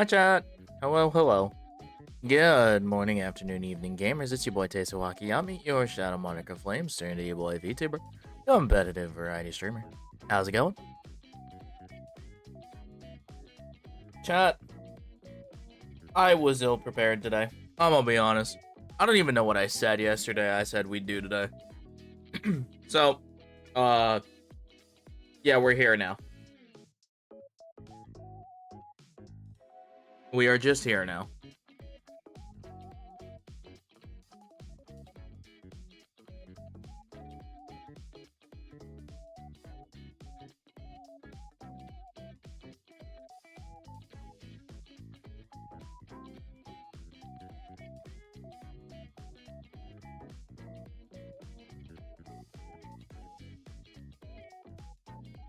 Hi, chat. Hello, hello. Good morning, afternoon, evening, gamers. It's your boy Teisawaki Yami, your Shadow Monarch of Flames, turning to your boy VTuber, competitive variety streamer. How's it going? Chat, I was ill prepared today. I'm gonna be honest. I don't even know what I said yesterday. I said we'd do today. So, yeah, we're here now. We are just here now.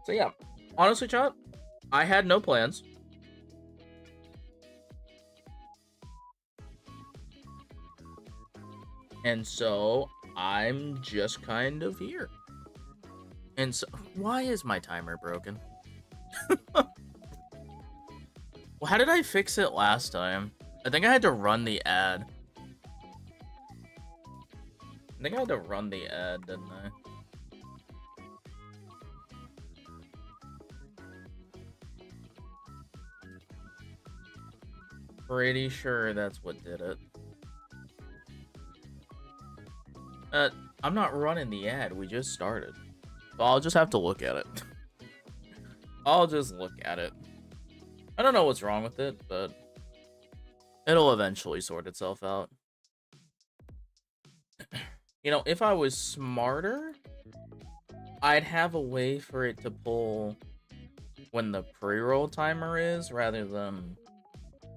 So yeah, honestly, chat, I had no plans. And so I'm just kind of here. And so, why is my timer broken? Well, how did I fix it last time? I think I had to run the ad. I think I had to run the ad, didn't I? Pretty sure that's what did it. I'm not running the ad. We just started. So I'll just have to look at it. I'll just look at it. I don't know what's wrong with it, but it'll eventually sort itself out. You know, if I was smarter, I'd have a way for it to pull when the pre-roll timer is rather than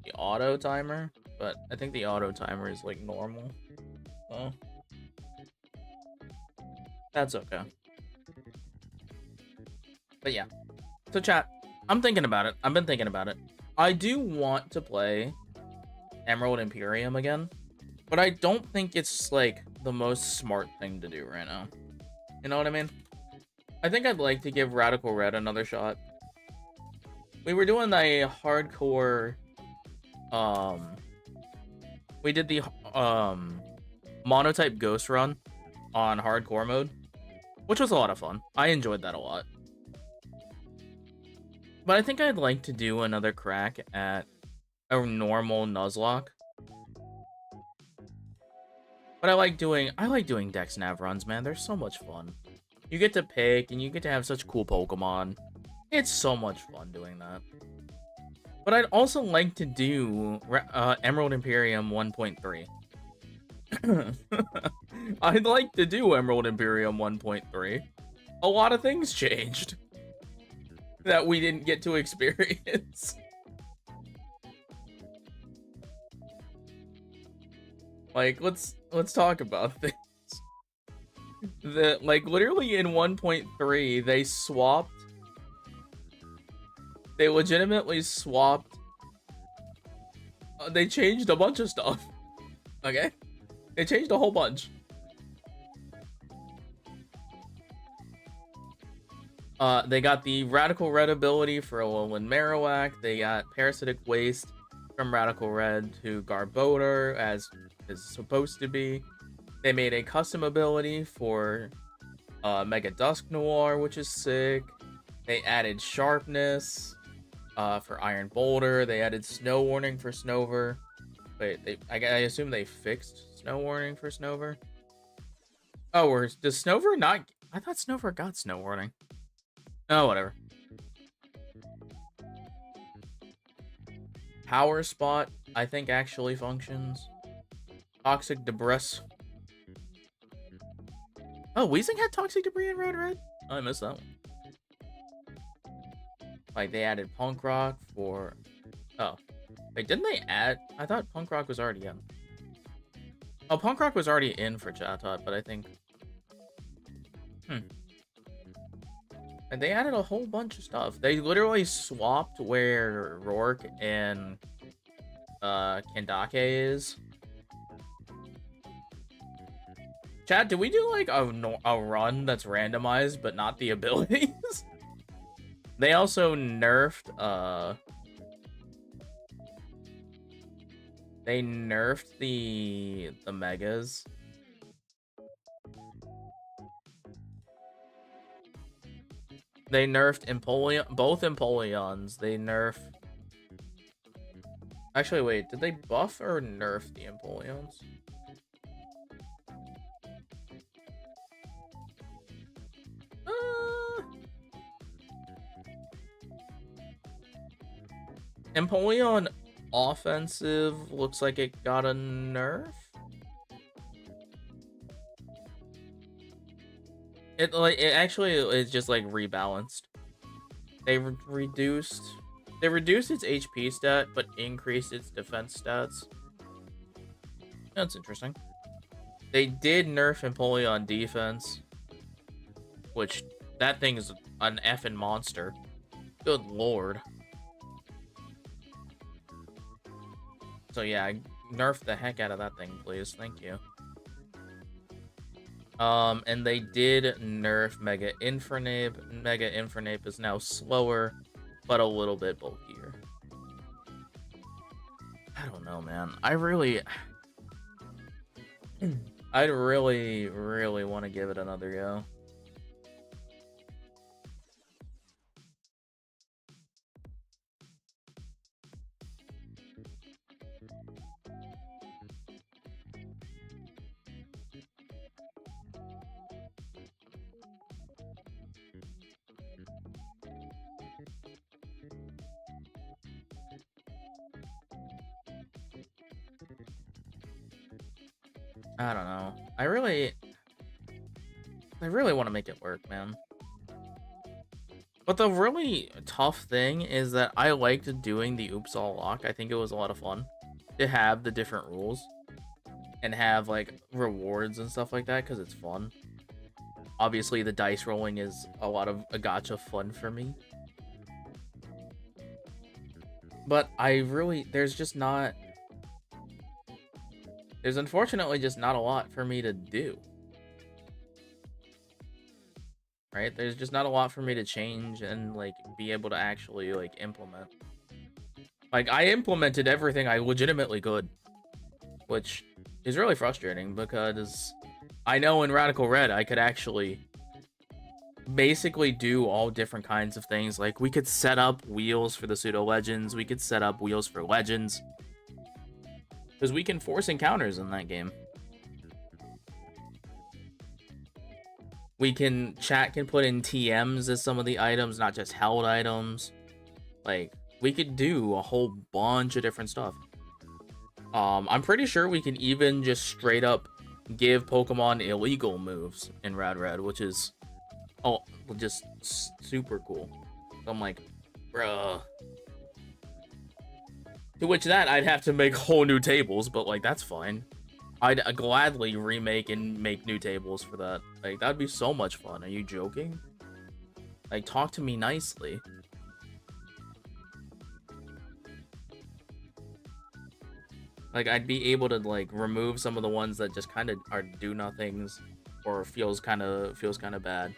the auto timer. But I think the auto timer is like normal. So that's okay. But yeah. So chat, I'm thinking about it. I've been thinking about it. I do want to play Emerald Imperium again, but I don't think it's like the most smart thing to do right now. You know what I mean? I think I'd like to give Radical Red another shot. We were doing a hardcore we did the monotype ghost run on hardcore mode, which was a lot of fun. I enjoyed that a lot. But I think I'd like to do another crack at a normal Nuzlocke. But I like doing Dex Nav runs, man. They're so much fun. You get to pick and you get to have such cool Pokemon. It's so much fun doing that. But I'd also like to do Emerald Imperium 1.3. I'd like to do Emerald Imperium 1.3. A lot of things changed that we didn't get to experience. Like, let's talk about this. Like literally in 1.3 they legitimately swapped they changed a bunch of stuff. Okay? They changed a whole bunch. They got the Radical Red ability for Alolan Marowak. They got Parasitic Waste from Radical Red to Garbodor, as is supposed to be. They made a custom ability for Mega Dusk Noir, which is sick. They added Sharpness for Iron Boulder. They added Snow Warning for Snover. Wait, I assume they fixed Snow Warning for Snover? Oh, or does Snover not... I thought Snover got Snow Warning. Oh, whatever. Power Spot, I think, actually functions. Toxic Debris. Oh, Weezing had Toxic Debris in Red? Oh, I missed that one. Like, they added Punk Rock for... Oh. Wait, didn't they add... I thought Punk Rock was already in. Oh, Punk Rock was already in for Chatot, but I think... And they added a whole bunch of stuff. They literally swapped where Rourke and Kendake is. Chat, do we do like a run that's randomized but not the abilities? They also nerfed They nerfed the megas. They nerfed both Empoleons. They nerf. Actually, wait, did they buff or nerf the Empoleons? Empoleon offensive looks like it got a nerf. It actually is just like rebalanced. They reduced its HP stat but increased its defense stats. That's interesting. They did nerf Empoleon defense, which that thing is an effing monster. Good lord. So yeah, nerf the heck out of that thing, please. Thank you. And they did nerf Mega Infernape. Mega Infernape is now slower, but a little bit bulkier. I don't know, man. I'd really, really want to give it another go. I don't know. I really want to make it work, man. But the really tough thing is that I liked doing the Oops All Lock. I think it was a lot of fun to have the different rules and have like rewards and stuff like that because it's fun. Obviously, the dice rolling is a lot of a gacha fun for me. But there's unfortunately just not a lot for me to do. Right? There's just not a lot for me to change and like be able to actually like implement. Like I implemented everything I legitimately could, which is really frustrating because I know in Radical Red I could actually basically do all different kinds of things. Like we could set up wheels for the pseudo legends, we could set up wheels for legends. Because we can force encounters in that game. Chat can put in TMs as some of the items, not just held items. Like, we could do a whole bunch of different stuff. I'm pretty sure we can even just straight up give Pokemon illegal moves in Rad Red, which is just super cool. So I'm like, bruh. To which that I'd have to make whole new tables, but like that's fine. I'd gladly remake and make new tables for that. Like that'd be so much fun. Are you joking? Like talk to me nicely. Like I'd be able to like remove some of the ones that just kind of are do nothings or feels kind of bad.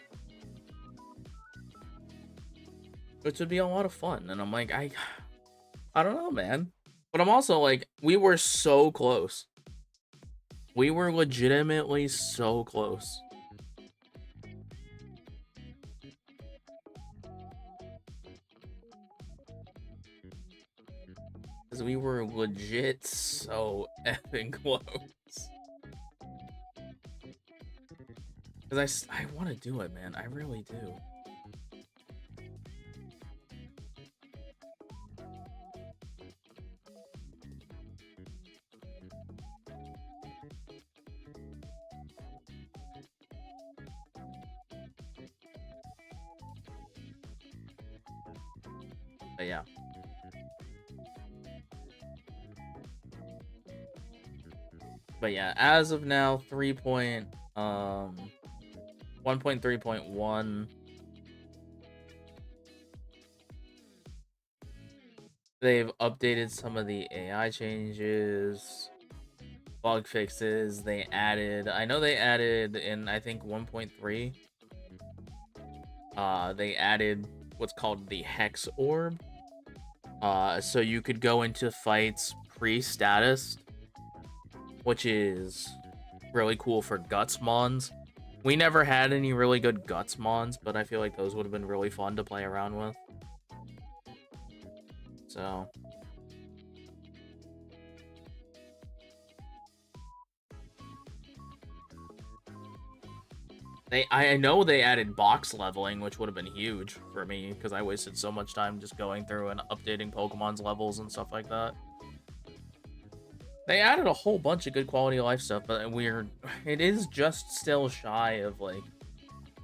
Which would be a lot of fun. And I'm like I don't know, man. But I'm also like, we were so close. We were legitimately so close. Because we were legit so effing close. Because I want to do it, man. I really do. But yeah. But yeah, as of now, 1.3.1. They've updated some of the AI changes, bug fixes. I know they added in, I think 1.3. They added what's called the Hex Orb. So you could go into fights pre-status, which is really cool for Guts Mons. We never had any really good Guts Mons, but I feel like those would have been really fun to play around with. So... I know they added box leveling, which would have been huge for me, because I wasted so much time just going through and updating Pokemon's levels and stuff like that. They added a whole bunch of good quality of life stuff, but it is just still shy of, like,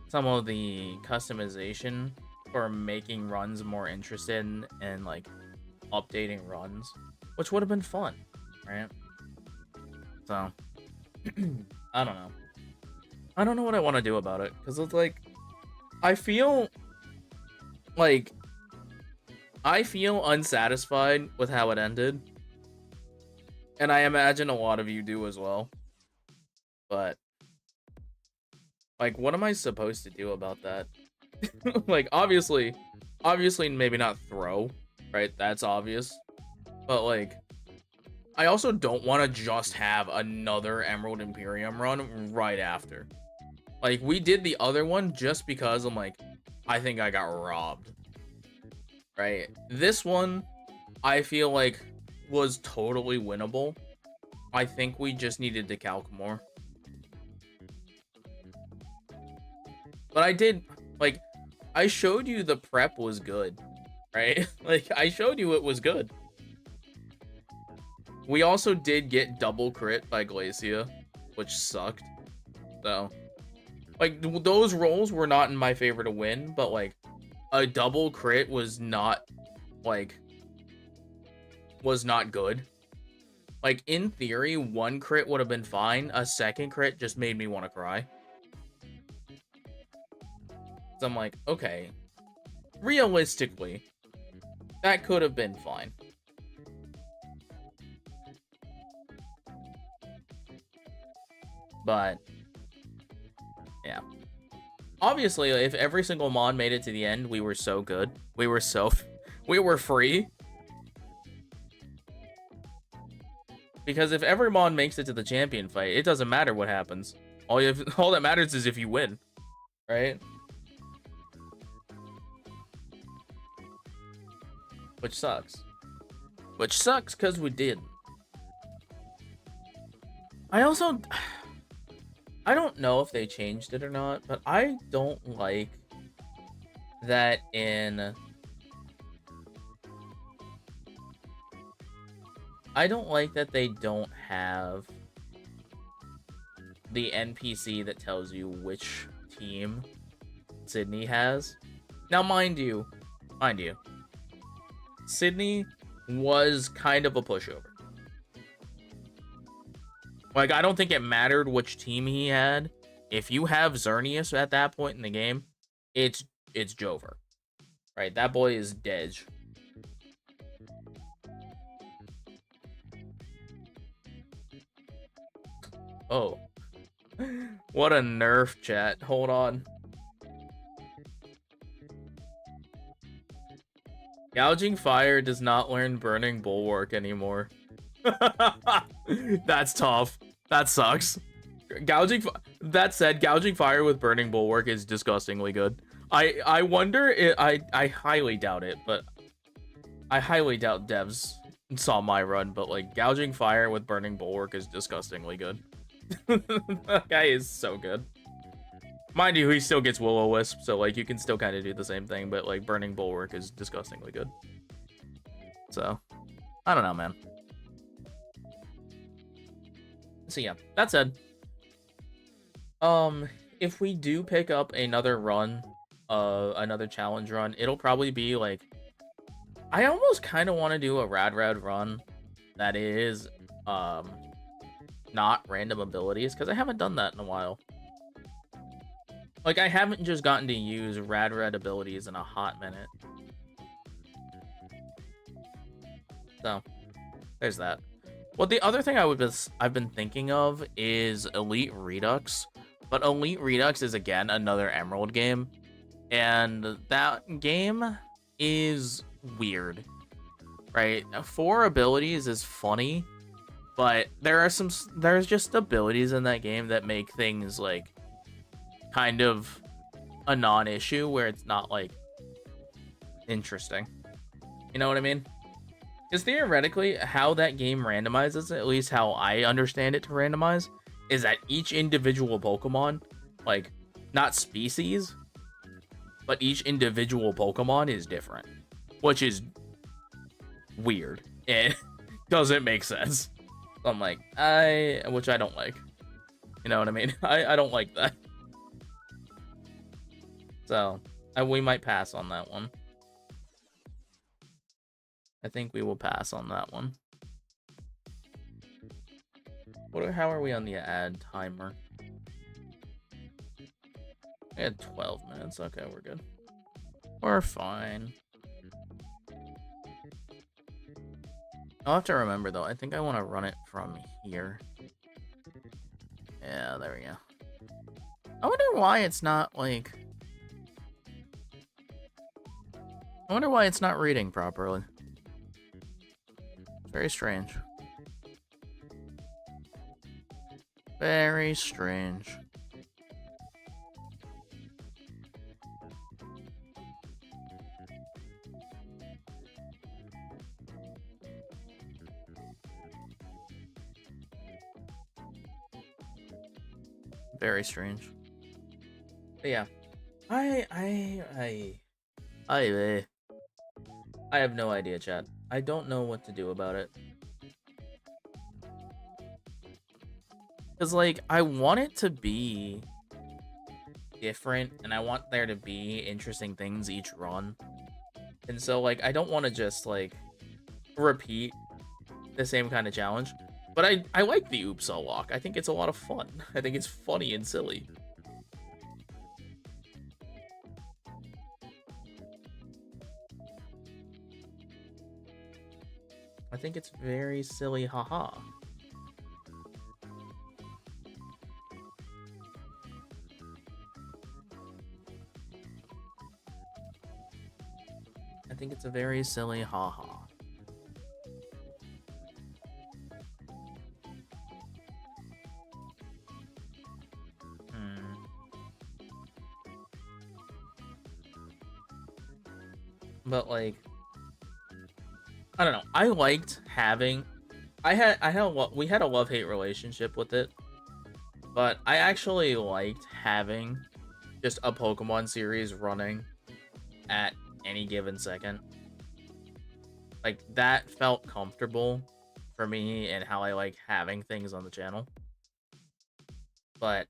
some of the customization for making runs more interesting and, like, updating runs, which would have been fun, right? So, I don't know. I don't know what I want to do about it, because it's like, I feel unsatisfied with how it ended, and I imagine a lot of you do as well, but, like, what am I supposed to do about that? Like, obviously, maybe not throw, right? That's obvious, but, like, I also don't want to just have another Emerald Imperium run right after. Like, we did the other one just because I'm like, I think I got robbed. Right? This one, I feel like, was totally winnable. I think we just needed to calc more. But I did, like, I showed you the prep was good. Right? Like, I showed you it was good. We also did get double crit by Glacia, which sucked. So... like, those rolls were not in my favor to win, but, like, a double crit was not, like, was not good. Like, in theory, one crit would have been fine. A second crit just made me want to cry. So I'm like, okay, realistically, that could have been fine. But... yeah. Obviously, if every single mod made it to the end, we were so good. We were free. Because if every mod makes it to the champion fight, it doesn't matter what happens. All that matters is if you win. Right? Which sucks. Which sucks because we did. I don't know if they changed it or not, but I don't like that I don't like that they don't have the NPC that tells you which team Sydney has. Now, mind you, Sydney was kind of a pushover. Like, I don't think it mattered which team he had. If you have Xerneas at that point in the game, it's Jover. Right? That boy is dead. Oh. What a nerf, chat. Hold on. Gouging Fire does not learn Burning Bulwark anymore. That's tough. That sucks. That said, Gouging Fire with Burning Bulwark is disgustingly good. I wonder, I highly doubt it, but I highly doubt devs saw my run, but like, Gouging Fire with Burning Bulwark is disgustingly good. That guy is so good. Mind you, he still gets Will-O-Wisp, so like, you can still kind of do the same thing, but like, Burning Bulwark is disgustingly good. So, I don't know, man. So yeah, that said, if we do pick up another run, another challenge run, it'll probably be like, I almost kind of want to do a Rad run that is, not random abilities, because I haven't done that in a while. Like, I haven't just gotten to use Rad abilities in a hot minute. So, there's that. Well, the other thing I've been thinking of is Elite Redux, but Elite Redux is again another Emerald game, and that game is weird. right? 4 abilities is funny, but there's just abilities in that game that make things like kind of a non-issue where it's not like interesting. You know what I mean? Because theoretically, how that game randomizes, at least how I understand it to randomize, is that each individual Pokemon, like, not species, but each individual Pokemon is different, which is weird. It doesn't make sense. I'm like, which I don't like. You know what I mean? I don't like that. So, we might pass on that one. I think we will pass on that one. How are we on the ad timer? We had 12 minutes. Okay, we're good. We're fine. I'll have to remember, though. I think I want to run it from here. Yeah, there we go. I wonder why it's not, like... I wonder why it's not reading properly. It's very strange. Very strange. Very strange. But yeah. I have no idea, chat. I don't know what to do about it. Because, like, I want it to be different, and I want there to be interesting things each run. And so, like, I don't want to just, like, repeat the same kind of challenge. But I like the Oops All Walk. I think it's a lot of fun. I think it's funny and silly. I think it's very silly, haha. I think it's a very silly haha. But, like, I don't know. I liked having... we had a love-hate relationship with it. But I actually liked having just a Pokemon series running at any given second. Like, that felt comfortable for me and how I like having things on the channel. But...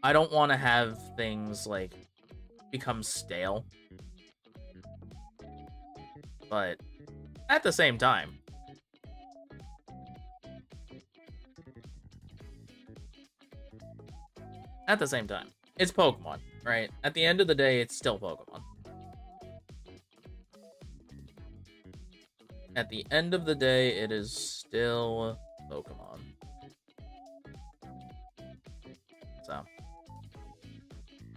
I don't want to have things, like, become stale. But at the same time, it's Pokemon, right? At the end of the day, it's still Pokemon. At the end of the day, it is still Pokemon. So...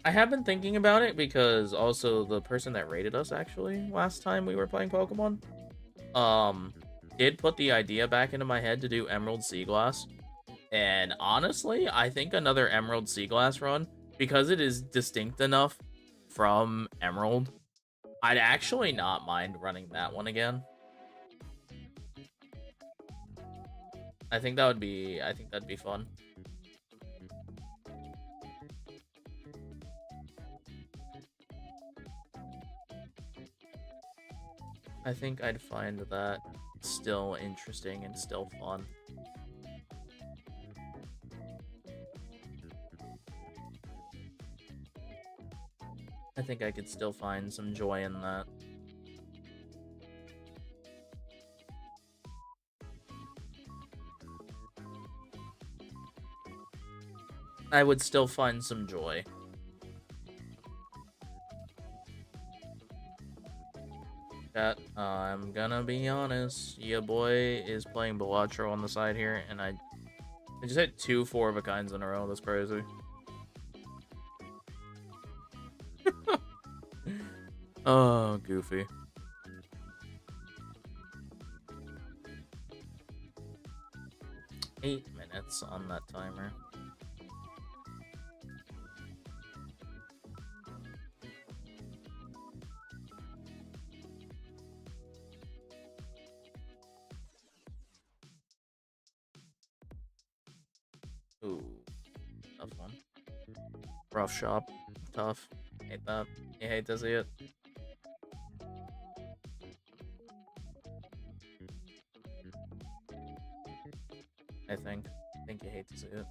I have been thinking about it because also the person that rated us actually last time we were playing Pokemon did put the idea back into my head to do Emerald Sea Glass. And honestly, I think another Emerald Sea Glass run, because it is distinct enough from Emerald, I'd actually not mind running that one again. I think that'd be fun. I think I'd find that still interesting and still fun. I think I could still find some joy in that. I would still find some joy. Chat, I'm gonna be honest, your boy is playing Balatro on the side here, and I just hit 2 4-of-a-kinds in a row. That's crazy. Oh, goofy. Eight minutes on that timer. Ooh, tough one. Rough shop. Tough. Hate that. You hate to see it. I think you hate to see it.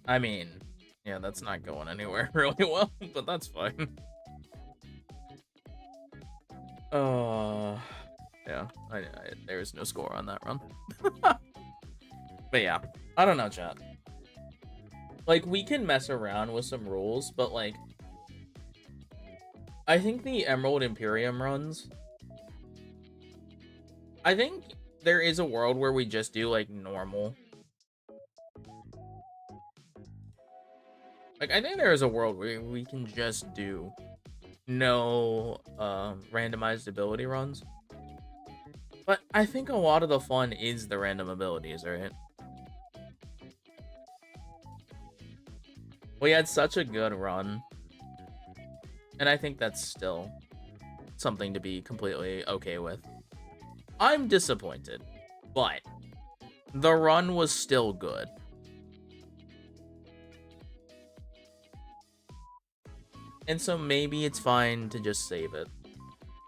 I mean, yeah, that's not going anywhere really well, but that's fine. Yeah, there's no score on that run. But yeah, I don't know, chat. Like, we can mess around with some rules, but like, I think the Emerald Imperium runs, I think there is a world where we just do like normal. Like, I think there is a world where we can just do no randomized ability runs. But I think a lot of the fun is the random abilities, right? We had such a good run. And I think that's still something to be completely okay with. I'm disappointed, but the run was still good. And so maybe it's fine to just save it.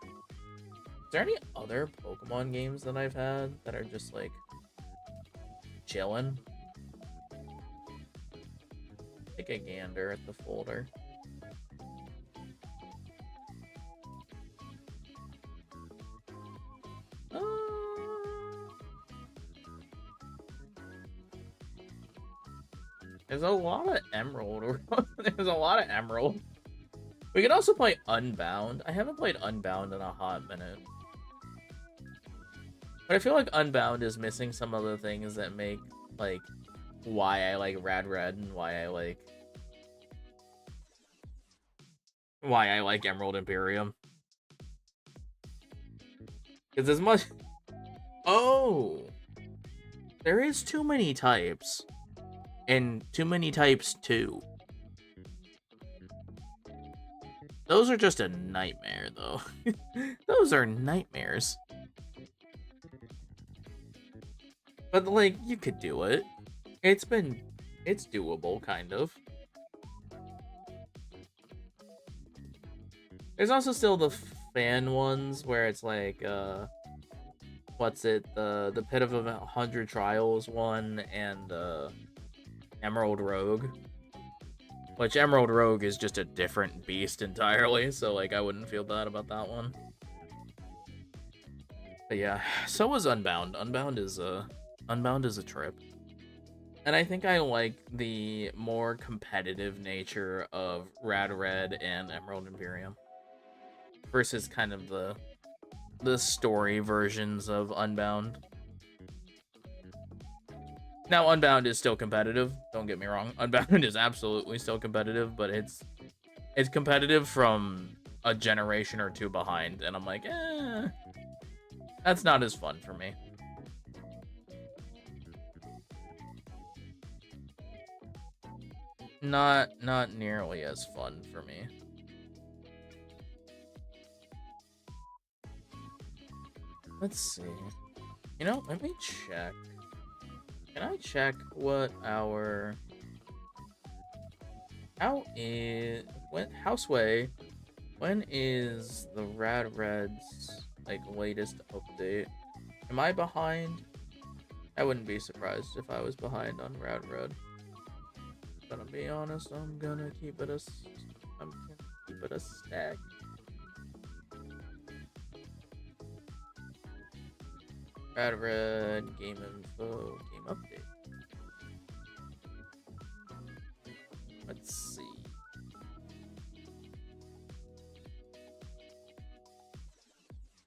Is there any other Pokemon games that I've had that are just like chilling? Take a gander at the folder. There's a lot of Emerald. There's a lot of Emerald. We can also play Unbound. I haven't played Unbound in a hot minute. But I feel like Unbound is missing some of the things that make, like, why I like Rad Red and why I like Emerald Imperium. Because as much... Oh! There is too many types. And too many types, too. Those are just a nightmare, though. Those are nightmares. But, like, you could do it. It's doable, kind of. There's also still the fan ones where it's like, what's it? The Pit of 100 Trials one and, Emerald Rogue. Which Emerald Rogue is just a different beast entirely, so like I wouldn't feel bad about that one. But yeah, so was Unbound. Unbound is a trip. And I think I like the more competitive nature of Rad Red and Emerald Imperium versus kind of the story versions of Unbound. Now, Unbound is still competitive. Don't get me wrong. Unbound is absolutely still competitive, but it's competitive from a generation or two behind, and I'm like, that's not as fun for me. Not nearly as fun for me. Let's see. You know, let me check. Can I check what our Houseway? When is the Rad Red's like latest update? Am I behind? I wouldn't be surprised if I was behind on Rad Red. Gonna be honest, I'm gonna keep it a stack. Rad Red game info, game update. Let's see.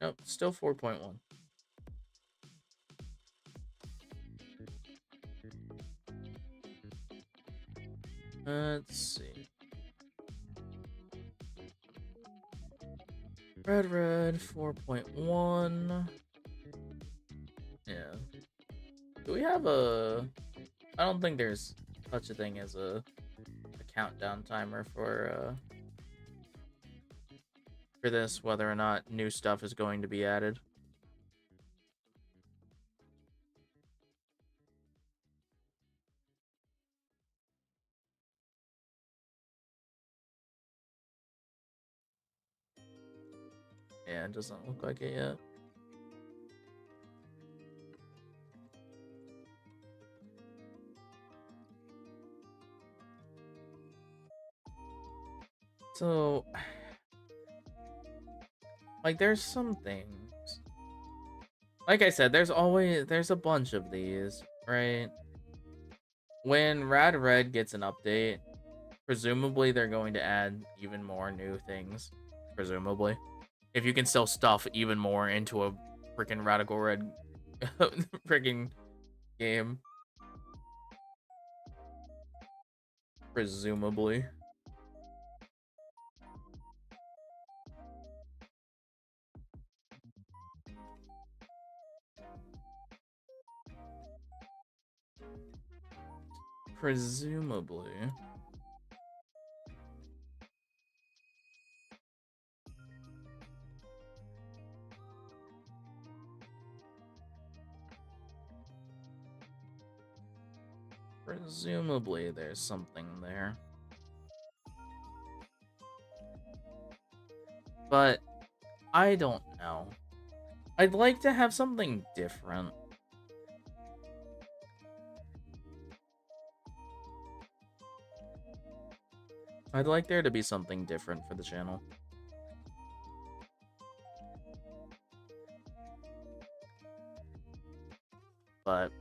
Nope, still 4.1. Let's see. Red 4.1. Yeah. Do we have a... I don't think there's such a thing as a countdown timer for this, whether or not new stuff is going to be added. Yeah, it doesn't look like it yet. So, like, there's some things. Like I said, there's a bunch of these, right? When Rad Red gets an update, presumably they're going to add even more new things. Presumably. If you can still stuff even more into a freaking Radical Red freaking game. Presumably. Presumably. Presumably there's something there. But I don't know. I'd like to have something different. I'd like there to be something different for the channel. But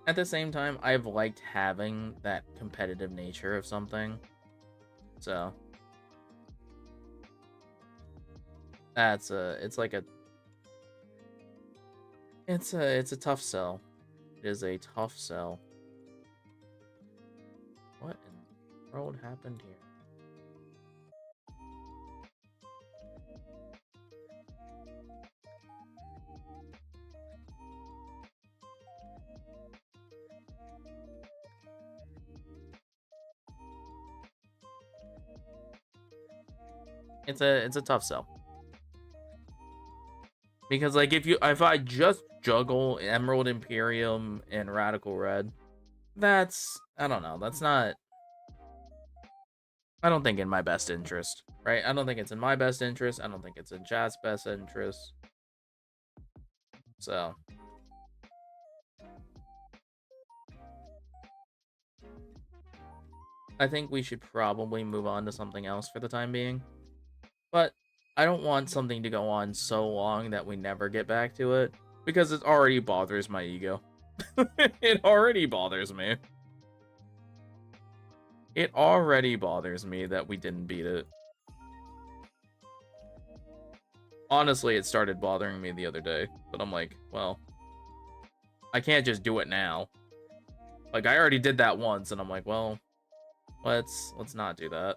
at the same time, I've liked having that competitive nature of something. So it's a tough sell. It is a tough sell. What in the world happened here? It's a tough sell. Because like if I just juggle Emerald Imperium and Radical Red, that's I don't know, that's not I don't think in my best interest, right? I don't think it's in my best interest. I don't think it's in chat's best interest. So I think we should probably move on to something else for the time being. But I don't want something to go on so long that we never get back to it, because it already bothers my ego. It already bothers me. It already bothers me that we didn't beat it. Honestly, it started bothering me the other day, but I'm like, well, I can't just do it now. Like, I already did that once, and I'm like, well, let's not do that.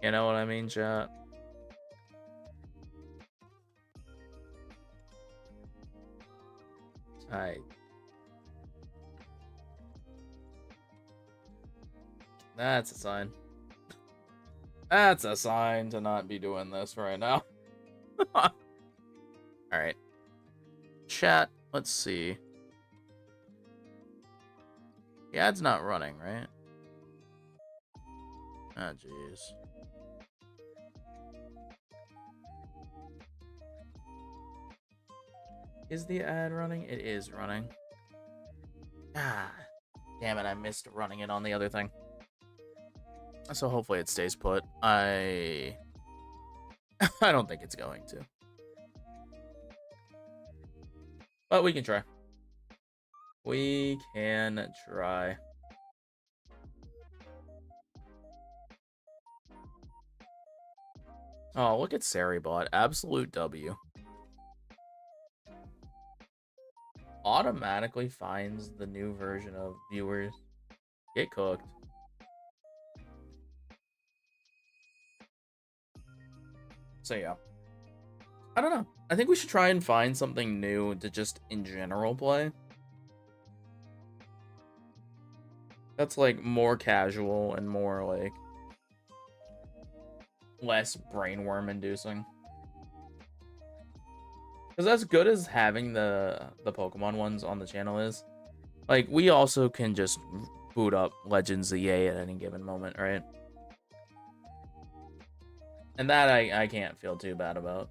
You know what I mean, chat? Alright. That's a sign. That's a sign to not be doing this right now. Alright. Chat, let's see. The ad's not running, right? Ah, oh, jeez. Is the ad running? It is running. Ah, damn it, I missed running it on the other thing. So hopefully it stays put. I don't think it's going to. But we can try. We can try. Oh, look at Saribot. Absolute W. Automatically finds the new version of viewers. Get cooked. So yeah. I don't know. I think we should try and find something new to just in general play. That's like more casual and more like less brainworm inducing. Because as good as having the Pokemon ones on the channel is, like we also can just boot up Legends EA at any given moment, right? And that I can't feel too bad about.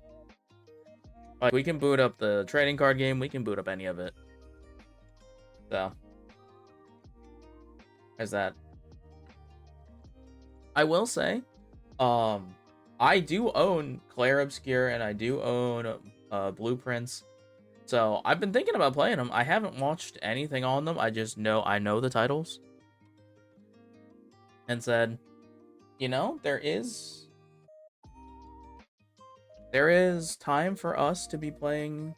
Like we can boot up the trading card game, we can boot up any of it. So there's that. I will say, I do own Clair Obscure and I do own Blueprints. So I've been thinking about playing them. I haven't watched anything on them. I just know I know the titles. And said, you know, there is time for us to be playing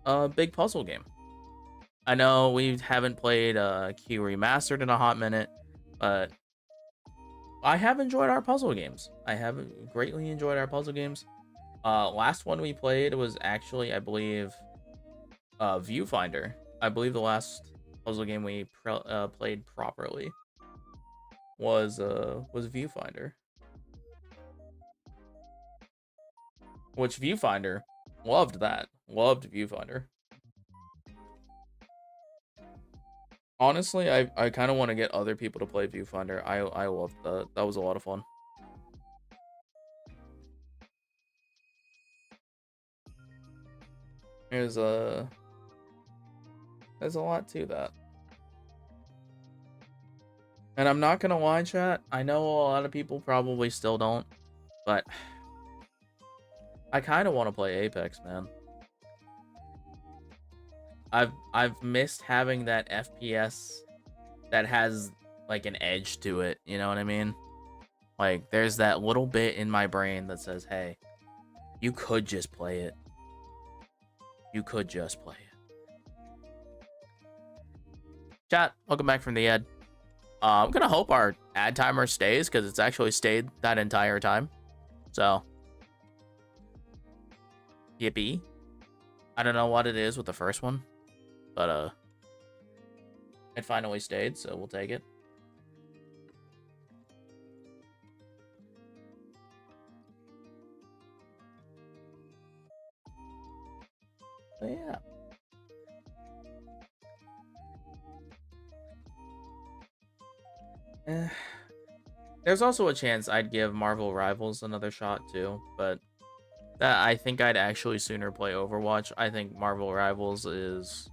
a big puzzle game. I know we haven't played Q Remastered in a hot minute, but I have enjoyed our puzzle games. I have greatly enjoyed our puzzle games. Last one we played was actually, I believe, Viewfinder. I believe the last puzzle game we played properly was Viewfinder. Which Viewfinder, loved that. Loved Viewfinder. Honestly, I kind of want to get other people to play Viewfinder. I loved that. That was a lot of fun. There's a lot to that. And I'm not gonna lie, chat. I know a lot of people probably still don't, but I kind of want to play Apex, man. I've missed having that FPS that has like an edge to it. You know what I mean? Like there's that little bit in my brain that says, "Hey, you could just play it. You could just play it." Chat, welcome back from the ad. I'm gonna hope our ad timer stays because it's actually stayed that entire time. So, yippee. I don't know what it is with the first one, but it finally stayed, so we'll take it. But yeah. There's also a chance I'd give Marvel Rivals another shot too, but I think I'd actually sooner play Overwatch. I think Marvel Rivals is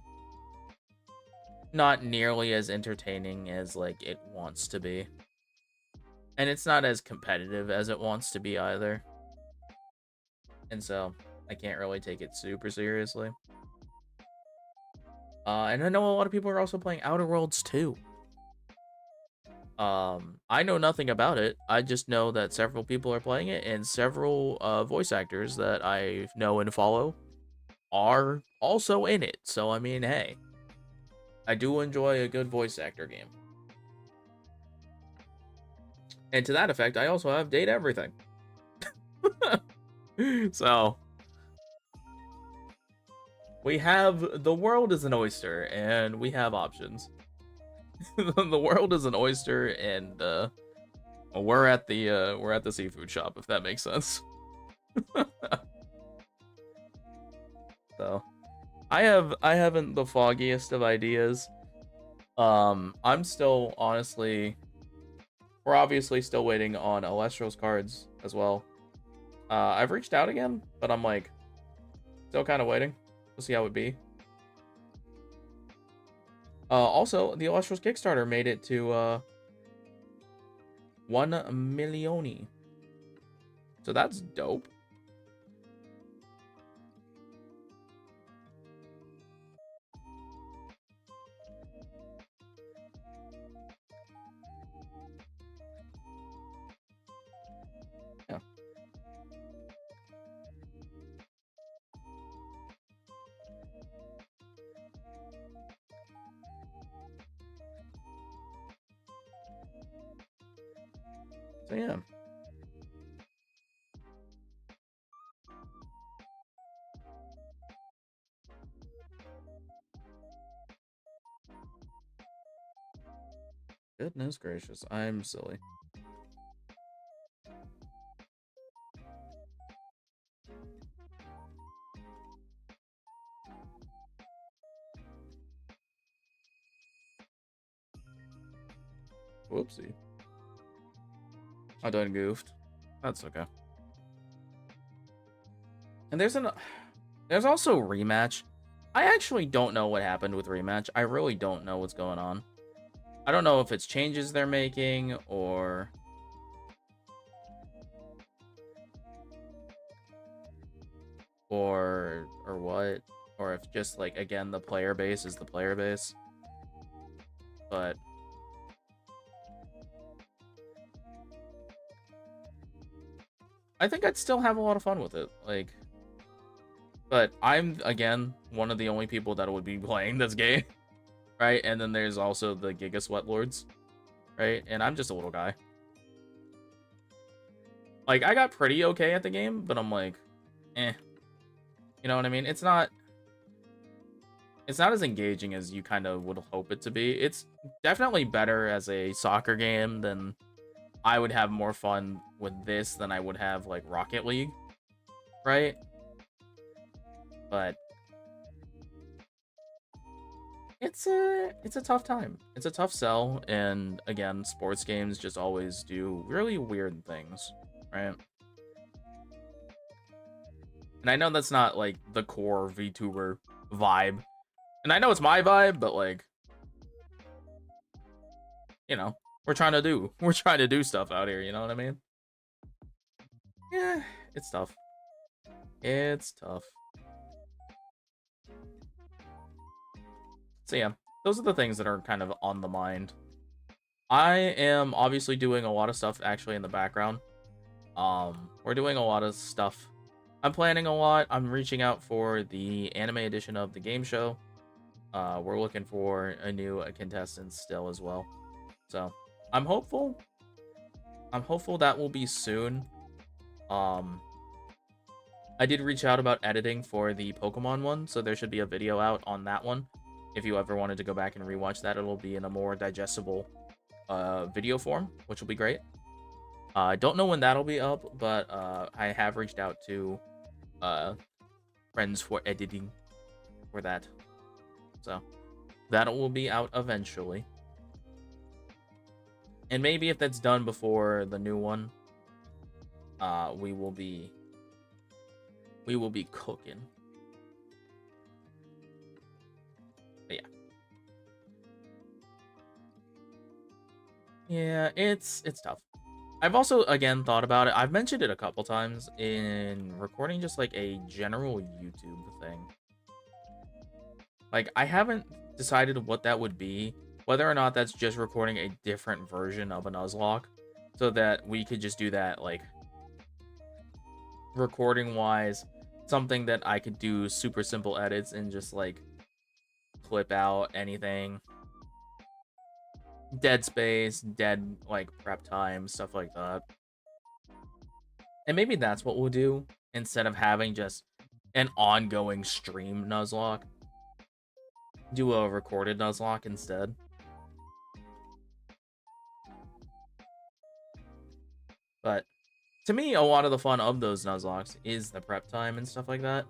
not nearly as entertaining as like it wants to be. And it's not as competitive as it wants to be either. And so I can't really take it super seriously. And I know a lot of people are also playing Outer Worlds too. I know nothing about it. I just know that several people are playing it, and several voice actors that I know and follow are also in it. So I mean, hey, I do enjoy a good voice actor game. And to that effect, I also have Date Everything. So we have the world is an oyster, and we have options. The world is an oyster, and we're at the seafood shop, if that makes sense. So I haven't the foggiest of ideas. I'm still honestly, we're obviously still waiting on Alestro's cards as well. I've reached out again, but I'm like still kind of waiting. We'll see how it be. Also, the Alestro's Kickstarter made it to 1 million. So that's dope. Yeah. So yeah. Goodness gracious, I'm silly. Whoopsie. I done goofed. That's okay. And there's also rematch. I actually don't know what happened with rematch. I really don't know what's going on. I don't know if it's changes they're making or what, or if just like again the player base is the player base. But I think I'd still have a lot of fun with it. Like, but I'm again one of the only people that would be playing this game, right? And then there's also the Giga Sweatlords, right? And I'm just a little guy. Like, I got pretty okay at the game, but I'm like, eh. You know what I mean? It's not as engaging as you kind of would hope it to be. It's definitely better as a soccer game than I would have more fun with this than I would have like Rocket League, right? But it's a tough time. It's a tough sell, and again, sports games just always do really weird things, right? And I know that's not like the core VTuber vibe. And I know it's my vibe, but like, you know, we're trying to do stuff out here, you know what I mean? Yeah, it's tough. It's tough. So yeah, those are the things that are kind of on the mind. I am obviously doing a lot of stuff actually in the background. We're doing a lot of stuff. I'm planning a lot. I'm reaching out for the anime edition of the game show. We're looking for a new contestant still as well. So I'm hopeful. That will be soon. I did reach out about editing for the Pokemon one, so there should be a video out on that one. If you ever wanted to go back and rewatch that, it'll be in a more digestible video form, which will be great. I don't know when that'll be up, but I have reached out to friends for editing for that. So that will be out eventually. And maybe if that's done before the new one, we will be cooking. But yeah. Yeah, it's tough. I've also, again, thought about it. I've mentioned it a couple times in recording just, like, a general YouTube thing. Like, I haven't decided what that would be. Whether or not that's just recording a different version of a Nuzlocke. So that we could just do that, like, recording-wise. Something that I could do super simple edits and just, like, clip out anything. Dead space, dead, like, prep time, stuff like that. And maybe that's what we'll do instead of having just an ongoing stream Nuzlocke. Do a recorded Nuzlocke instead. But to me, a lot of the fun of those Nuzlocks is the prep time and stuff like that.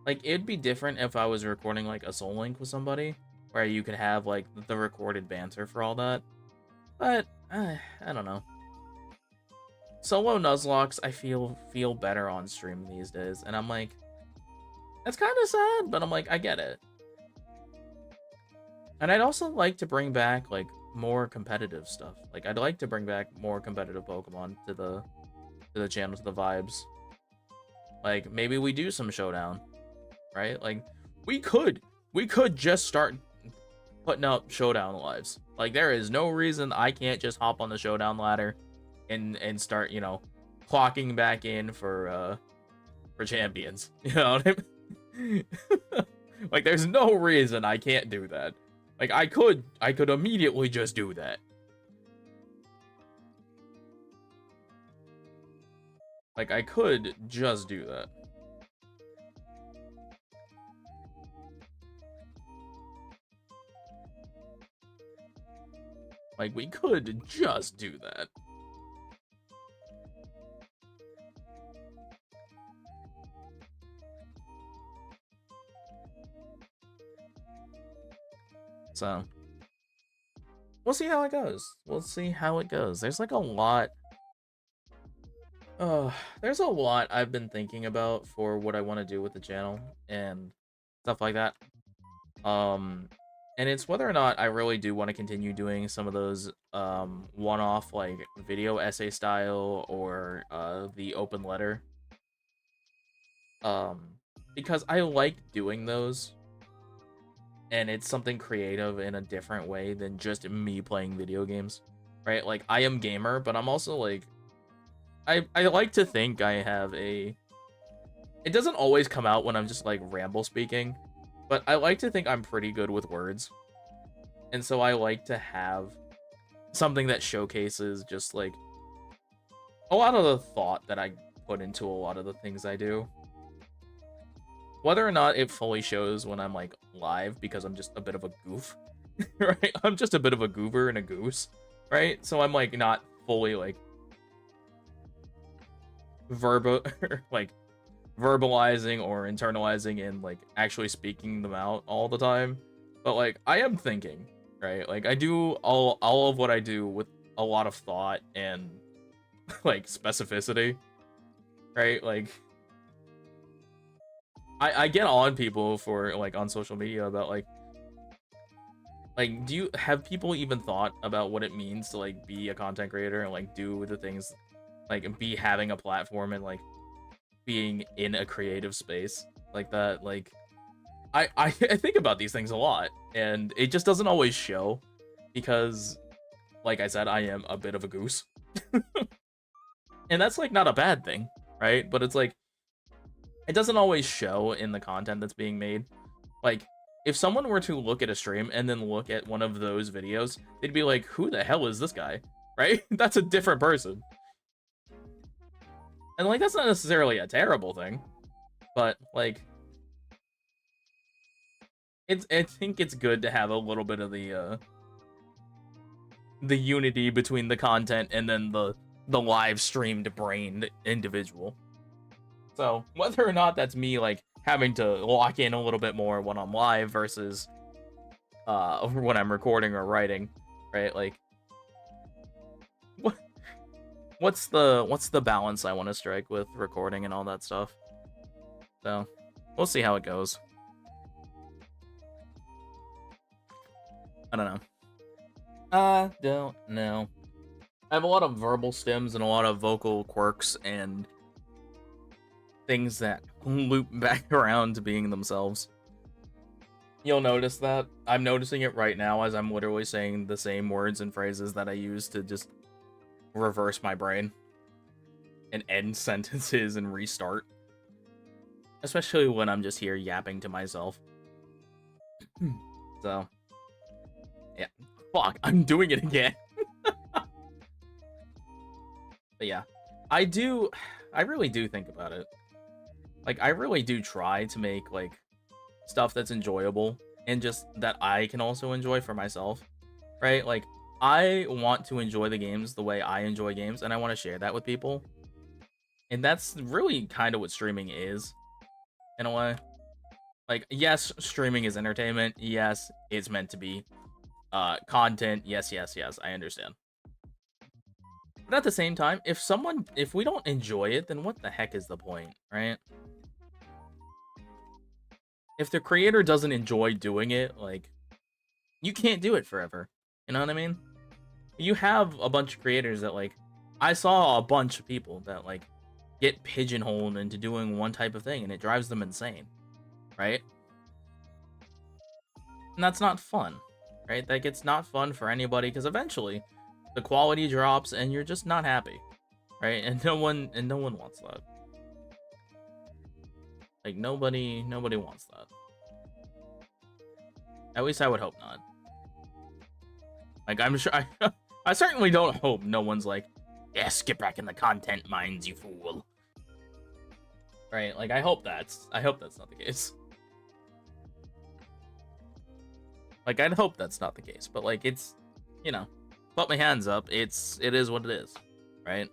Like, it'd be different if I was recording, like, a Soul Link with somebody, where you could have, like, the recorded banter for all that. But, I don't know. Solo Nuzlocks, I feel better on stream these days, and I'm like, that's kind of sad, but I'm like, I get it. And I'd also like to bring back, like, more competitive stuff. Like, I'd like to bring back more competitive Pokemon to the channel, to the vibes. Like, maybe we do some Showdown, right? Like, we could just start putting up Showdown lives. Like, there is no reason I can't just hop on the Showdown ladder and start, you know, clocking back in for champions. You know what I mean? Like, there's no reason I can't do that. Like, I could immediately just do that. Like, I could just do that. Like, we could just do that. So, we'll see how it goes. We'll see how it goes. There's like a lot. There's a lot I've been thinking about for what I want to do with the channel and stuff like that. And it's whether or not I really do want to continue doing some of those one-off like video essay style or the open letter. Because I like doing those, and it's something creative in a different way than just me playing video games, right? Like, I am gamer, but I'm also like, I like to think I have a... It doesn't always come out when I'm just like ramble speaking, but I like to think I'm pretty good with words. And so I like to have something that showcases just like a lot of the thought that I put into a lot of the things I do. Whether or not it fully shows when I'm like live, because I'm just a bit of a goof, right? I'm just a bit of a goober and a goose, right? So I'm like not fully like like verbalizing or internalizing and like actually speaking them out all the time. But like, I am thinking, right? Like, I do all of what I do with a lot of thought and like specificity, right? Like, I get on people for like on social media about like do you have people even thought about what it means to like be a content creator and like do the things, like be having a platform and like being in a creative space like that? Like, I think about these things a lot, and it just doesn't always show because, like I said, I am a bit of a goose. And that's like not a bad thing, right? But it's like, it doesn't always show in the content that's being made. Like, if someone were to look at a stream and then look at one of those videos, they'd be like, who the hell is this guy? Right? That's a different person. And like, that's not necessarily a terrible thing, but like, I think it's good to have a little bit of the unity between the content and then the live streamed brained individual. So whether or not that's me like having to lock in a little bit more when I'm live versus when I'm recording or writing, right? Like, what's the balance I want to strike with recording and all that stuff? So we'll see how it goes. I don't know. I don't know. I have a lot of verbal stems and a lot of vocal quirks and things that loop back around to being themselves. You'll notice that. I'm noticing it right now as I'm literally saying the same words and phrases that I use to just reverse my brain and end sentences and restart. Especially when I'm just here yapping to myself. So, yeah. Fuck, I'm doing it again. But yeah, I really do think about it. Like, I really do try to make, like, stuff that's enjoyable and just that I can also enjoy for myself, right? Like, I want to enjoy the games the way I enjoy games, and I want to share that with people. And that's really kind of what streaming is, in a way. Like, yes, streaming is entertainment. Yes, it's meant to be content. Yes, I understand. But at the same time, if we don't enjoy it, then what the heck is the point, right? If the creator doesn't enjoy doing it, like, you can't do it forever. You know what I mean? You have a bunch of creators that, like, I saw a bunch of people that, like, get pigeonholed into doing one type of thing, and it drives them insane, right? And that's not fun, right? That gets not fun for anybody, because eventually the quality drops and you're just not happy, right? And no one wants that. Like, nobody wants that. At least I would hope not. Like, I'm sure I certainly don't hope no one's like, yes, get back in the content mines, you fool. right? Like, I hope that's not the case. Like, I'd hope that's not the case, but like, it's, you know, put my hands up. It is what it is, right?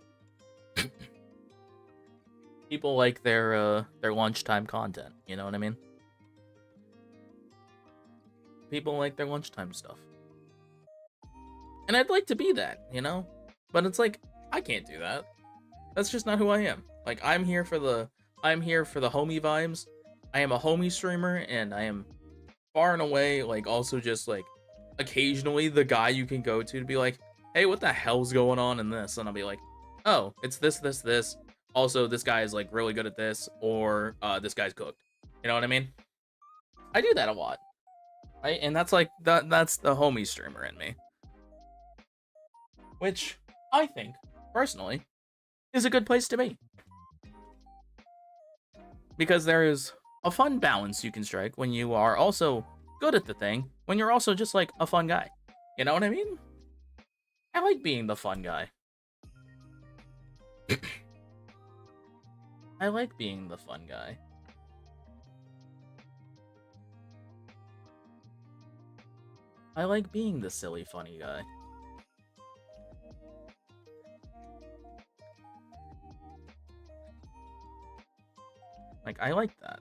People like their lunchtime content. You know what I mean? People like their lunchtime stuff, and I'd like to be that, you know. But it's like, I can't do that. That's just not who I am. Like, I'm here for the homie vibes. I am a homie streamer, and I am far and away, like, also just like occasionally the guy you can go to be like, hey, what the hell's going on in this? And I'll be like, oh, it's this. Also, this guy is like really good at this, or this guy's cooked. You know what I mean? I do that a lot. Right? And that's like that's the homie streamer in me. Which I think, personally, is a good place to be. Because there is a fun balance you can strike when you are also good at the thing, when you're also just like a fun guy. You know what I mean? I like being the fun guy. I like being the fun guy. I like being the silly, funny guy. Like, I like that.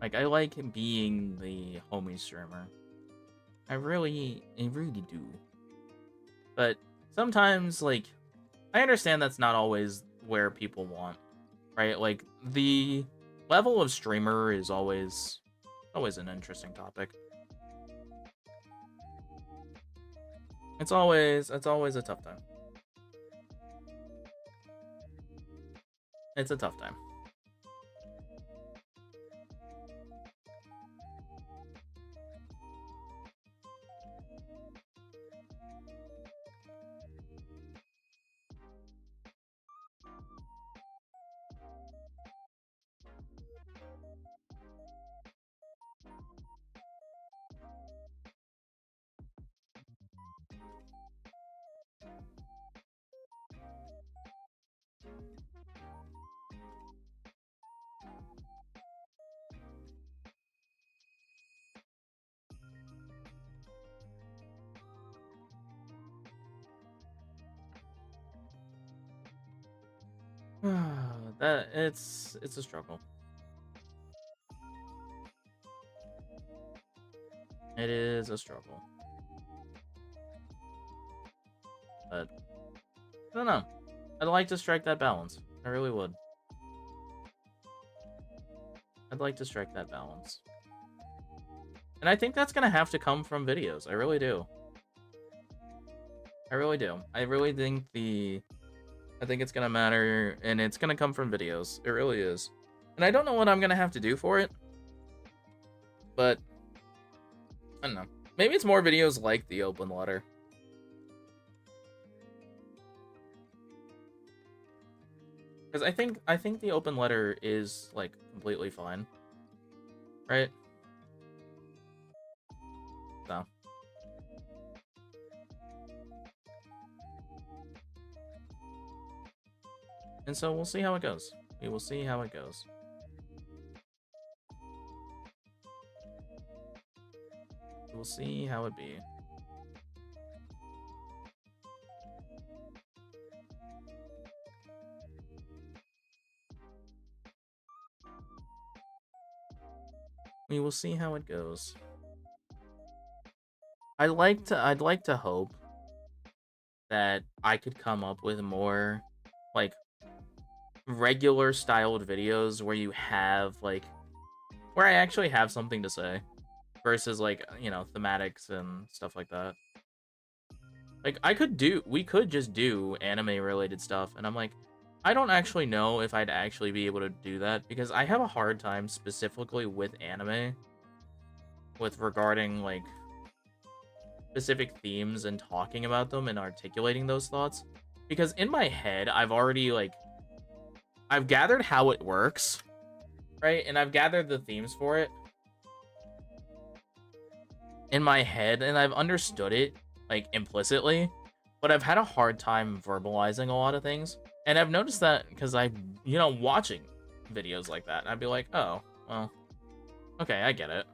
Like, I like being the homie streamer. I really do. But sometimes, like, I understand that's not always where people want, right? Like, the level of streamer is always an interesting topic. It's always a tough time. It's a tough time. That it's a struggle. It is a struggle. But I don't know. I'd like to strike that balance. I really would. I'd like to strike that balance. And I think that's gonna have to come from videos. I really do. I really do. I really think I think it's gonna matter, and it's gonna come from videos. It really is. And I don't know what I'm gonna have to do for it, but I don't know. Maybe it's more videos like the open letter. Because I think the open letter is like completely fine, right? So. And so we'll see how it goes. We will see how it goes. We'll see how it be. We will see how it goes. I'd like to hope that I could come up with more like regular styled videos where you have like where I actually have something to say versus like, you know, thematics and stuff like that. Like we could just do anime related stuff, and I'm like, I don't actually know if I'd actually be able to do that because I have a hard time specifically with anime with regarding like specific themes and talking about them and articulating those thoughts, because in my head I've already like I've gathered how it works, right? And I've gathered the themes for it in my head and I've understood it like implicitly, but I've had a hard time verbalizing a lot of things. And I've noticed that because watching videos like that, I'd be like, oh, well, okay, I get it.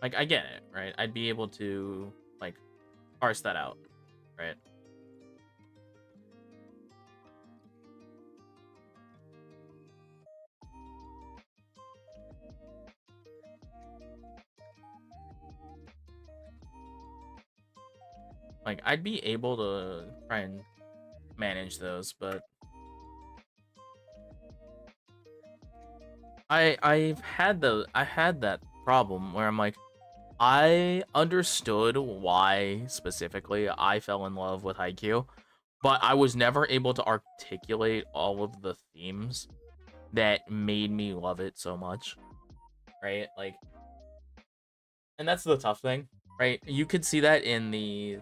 Like, I get it, right? I'd be able to, like, parse that out, right? Like, I'd be able to try and manage those, but I had that problem where I'm like, I understood why specifically I fell in love with Haikyuu, but I was never able to articulate all of the themes that made me love it so much, right? Like, and that's the tough thing, right? You could see that in the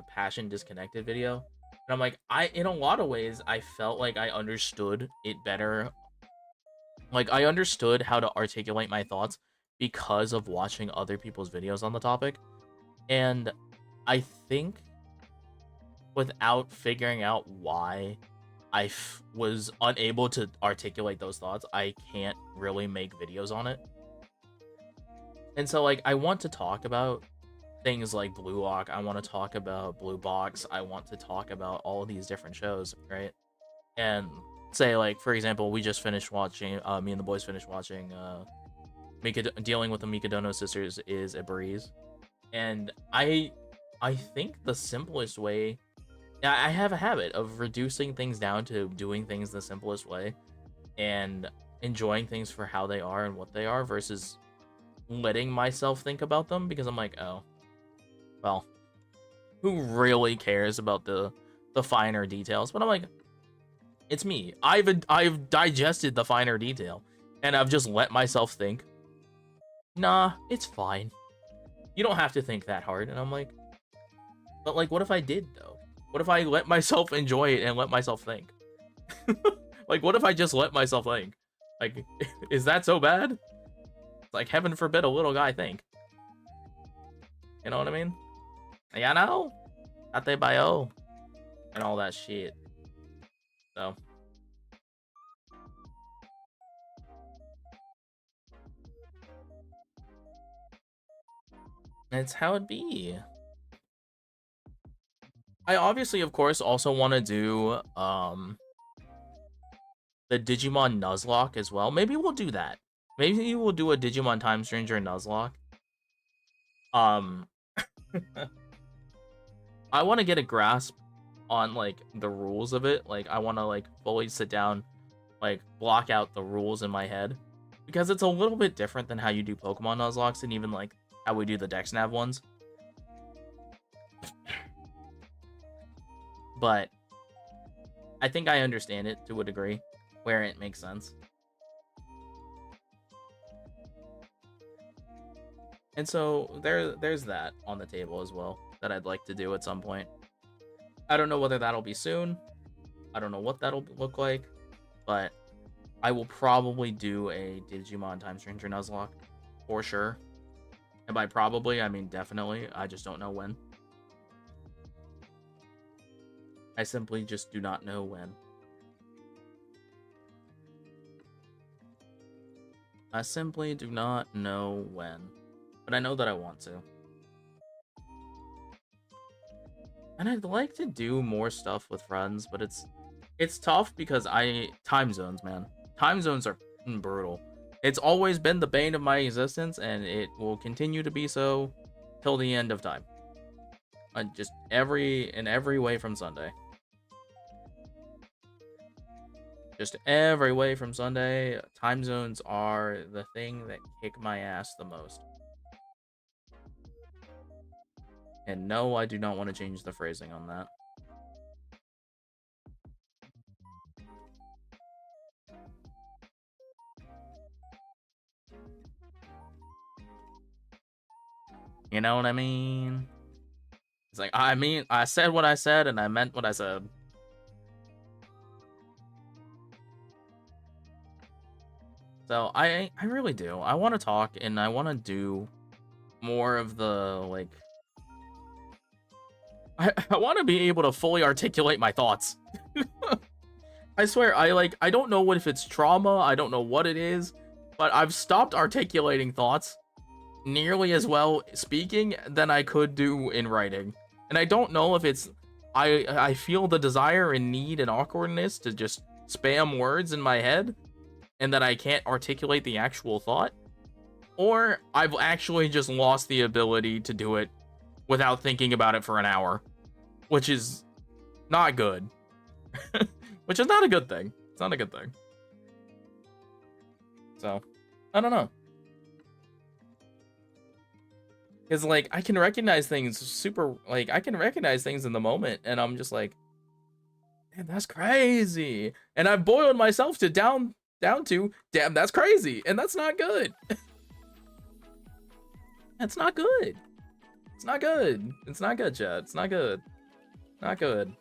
Passion Disconnected video. And I'm like, in a lot of ways, I felt like I understood it better. Like, I understood how to articulate my thoughts because of watching other people's videos on the topic. And I think without figuring out why was unable to articulate those thoughts, I can't really make videos on it. And so, like, I want to talk about things like Blue Lock. I want to talk about Blue Box. I want to talk about all these different shows, right? And say, like, for example, we just finished watching, me and the boys finished watching, Dealing with the Mikadono Sisters is a breeze. And I think the simplest way, I have a habit of reducing things down to doing things the simplest way and enjoying things for how they are and what they are versus letting myself think about them, because I'm like, oh, well, who really cares about the finer details? But I'm like, it's me. I've digested the finer detail and I've just let myself think, nah, it's fine. You don't have to think that hard. And I'm like, but like, what if I did though? What if I let myself enjoy it and let myself think? Like, what if I just let myself think? Like, is that so bad? It's like, heaven forbid a little guy think. You know what I mean? Yeah, no. Ate bio. And all that shit. So. It's how it be. I obviously, of course, also want to do, the Digimon Nuzlocke as well. Maybe we'll do that. Maybe we'll do a Digimon Time Stranger Nuzlocke. I want to get a grasp on like the rules of it. Like, I want to like fully sit down, like block out the rules in my head, because it's a little bit different than how you do Pokemon Nuzlocks and even like how we do the DexNav ones. But I think I understand it to a degree where it makes sense. And so there's that on the table as well that I'd like to do at some point. I don't know whether that'll be soon. I don't know what that'll look like, but I will probably do a Digimon Time Stranger Nuzlocke for sure. And by probably, I mean definitely. I just don't know when. I simply just do not know when. I simply do not know when. But I know that I want to. And I'd like to do more stuff with friends, but it's tough because time zones, man. Time zones are brutal. It's always been the bane of my existence, and it will continue to be so till the end of time. Just in every way from Sunday. Just every way from Sunday. Time zones are the thing that kick my ass the most. And no, I do not want to change the phrasing on that. You know what I mean? It's like, I mean, I said what I said, and I meant what I said. So I really do. I want to talk, and I want to do more of the, like, I want to be able to fully articulate my thoughts. I swear, I don't know what if it's trauma, I don't know what it is, but I've stopped articulating thoughts nearly as well speaking than I could do in writing. And I don't know if it's I feel the desire and need and awkwardness to just spam words in my head and that I can't articulate the actual thought, or I've actually just lost the ability to do it without thinking about it for an hour, which is not good. Which is not a good thing. It's not a good thing. So, I don't know. Because, like, I can recognize things I can recognize things in the moment, and I'm just like, damn, that's crazy. And I've boiled myself to down to, damn, that's crazy. And that's not good. That's not good. It's not good. It's not good, Chad. It's not good. Not good.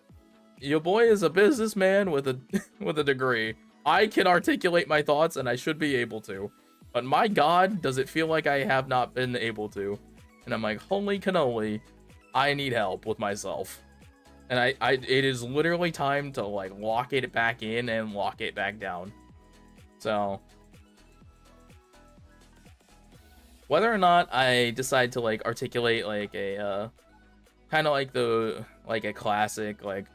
Your boy is a businessman with a with a degree. I can articulate my thoughts, and I should be able to. But my God, does it feel like I have not been able to? And I'm like, holy cannoli, I need help with myself. And it is literally time to, like, lock it back in and lock it back down. So, whether or not I decide to, like, articulate, like, a kind of like a classic, like,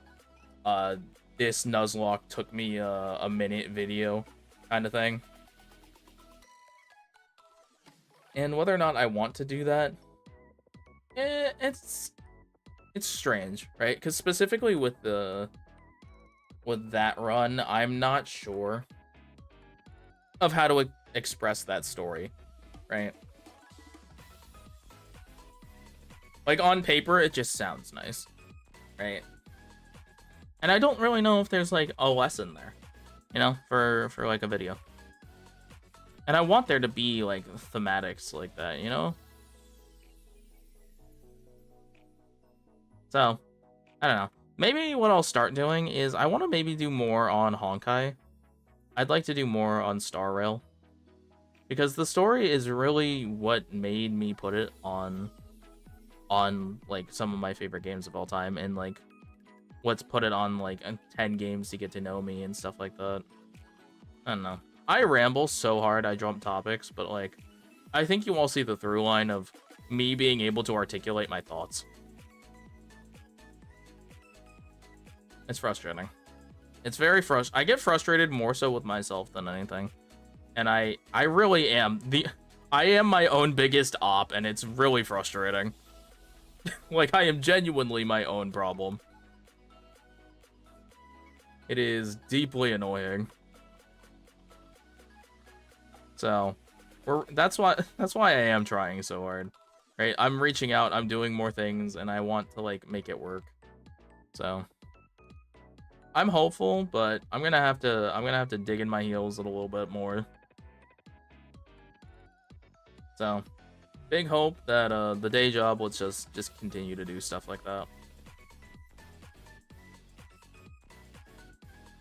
this Nuzlocke took me a minute video kind of thing, and whether or not I want to do that, it's strange, right? Because specifically with that run, I'm not sure of how to express that story, right? Like, on paper, it just sounds nice, right? And I don't really know if there's, like, a lesson there, you know, for like, a video. And I want there to be, like, thematics like that, you know? So, I don't know. Maybe what I'll start doing is I want to maybe do more on Honkai. I'd like to do more on Star Rail, because the story is really what made me put it on like, some of my favorite games of all time, and, like, what's put it on, like, 10 games to get to know me and stuff like that. I don't know. I ramble so hard I jump topics, but, like, I think you all see the through line of me being able to articulate my thoughts. It's frustrating. It's very frustrating. I get frustrated more so with myself than anything. And I really am. I am my own biggest op, and it's really frustrating. Like, I am genuinely my own problem. It is deeply annoying. So, that's why I am trying so hard, right? I'm reaching out, I'm doing more things, and I want to, like, make it work. So, I'm hopeful, but I'm gonna have to dig in my heels a little bit more. So, big hope that the day job will just continue to do stuff like that.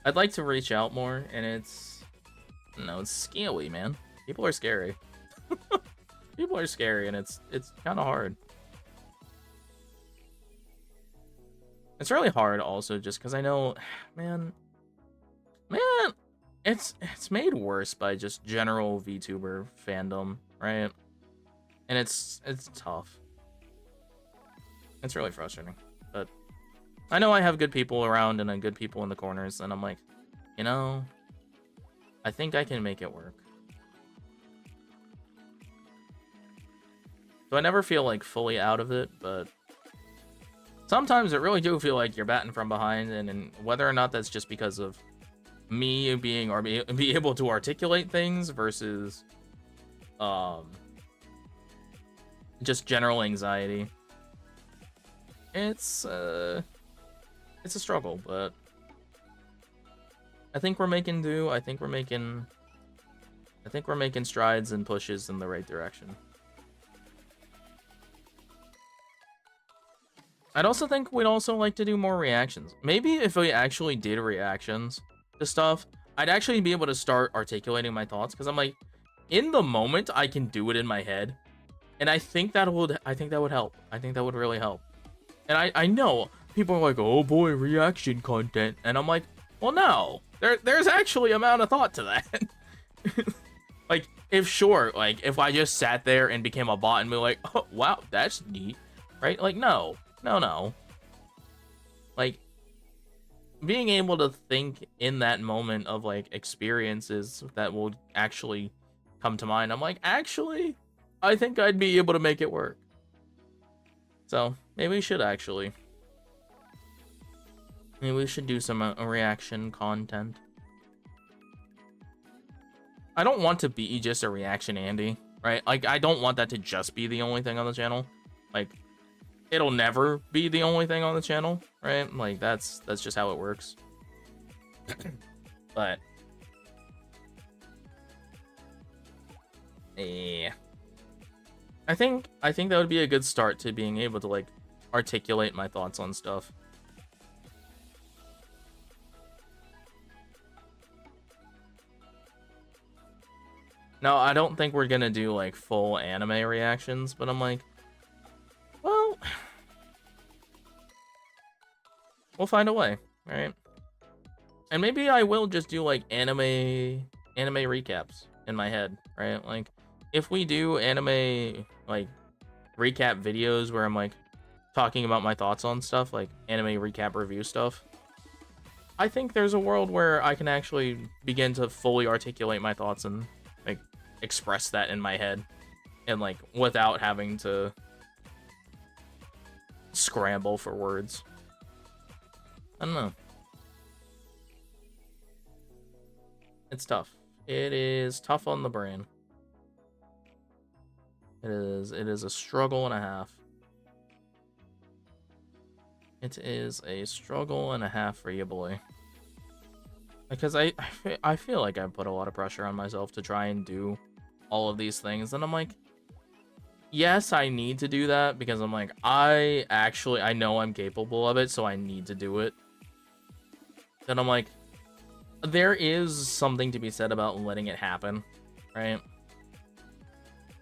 I'd like to reach out more, and it's scary, man. People are scary. People are scary, and it's kind of hard. It's really hard also just because I know, man, it's made worse by just general VTuber fandom, right? And it's tough. It's really frustrating, but I know I have good people around and good people in the corners, and I'm like, you know, I think I can make it work. So I never feel, like, fully out of it, but sometimes it really do feel like you're batting from behind, and whether or not that's just because of me being be able to articulate things versus just general anxiety. It's a struggle, but I think we're making do. I think we're making strides and pushes in the right direction. I'd also think we'd also like to do more reactions. Maybe if we actually did reactions to stuff, I'd actually be able to start articulating my thoughts, because I'm like, in the moment, I can do it in my head, and I think that would help. I think that would really help. And I know people are like, oh boy, reaction content, and I'm like, well, no, there's actually amount of thought to that. Like, if I just sat there and became a bot and be like, oh wow, that's neat, right? Like, no. Like, being able to think in that moment of like experiences that will actually come to mind, I'm like, actually, I think I'd be able to make it work. So maybe we should actually. Maybe we should do some reaction content. I don't want to be just a reaction Andy, right? Like, I don't want that to just be the only thing on the channel. Like, it'll never be the only thing on the channel, right? Like, that's just how it works. But yeah, I think that would be a good start to being able to like articulate my thoughts on stuff. No, I don't think we're gonna do like full anime reactions, but I'm like, well, we'll find a way, right? And maybe I will just do like anime recaps in my head, right? Like, if we do anime like recap videos where I'm like talking about my thoughts on stuff, like anime recap review stuff, I think there's a world where I can actually begin to fully articulate my thoughts and like express that in my head, and like without having to scramble for words. I don't know. It's tough. It is tough on the brain. It is a struggle and a half. It is a struggle and a half for you, boy. Because I feel like I put a lot of pressure on myself to try and do all of these things, and I'm like, yes, I need to do that, because I'm like, I know I'm capable of it, so I need to do it. Then I'm like, there is something to be said about letting it happen, right?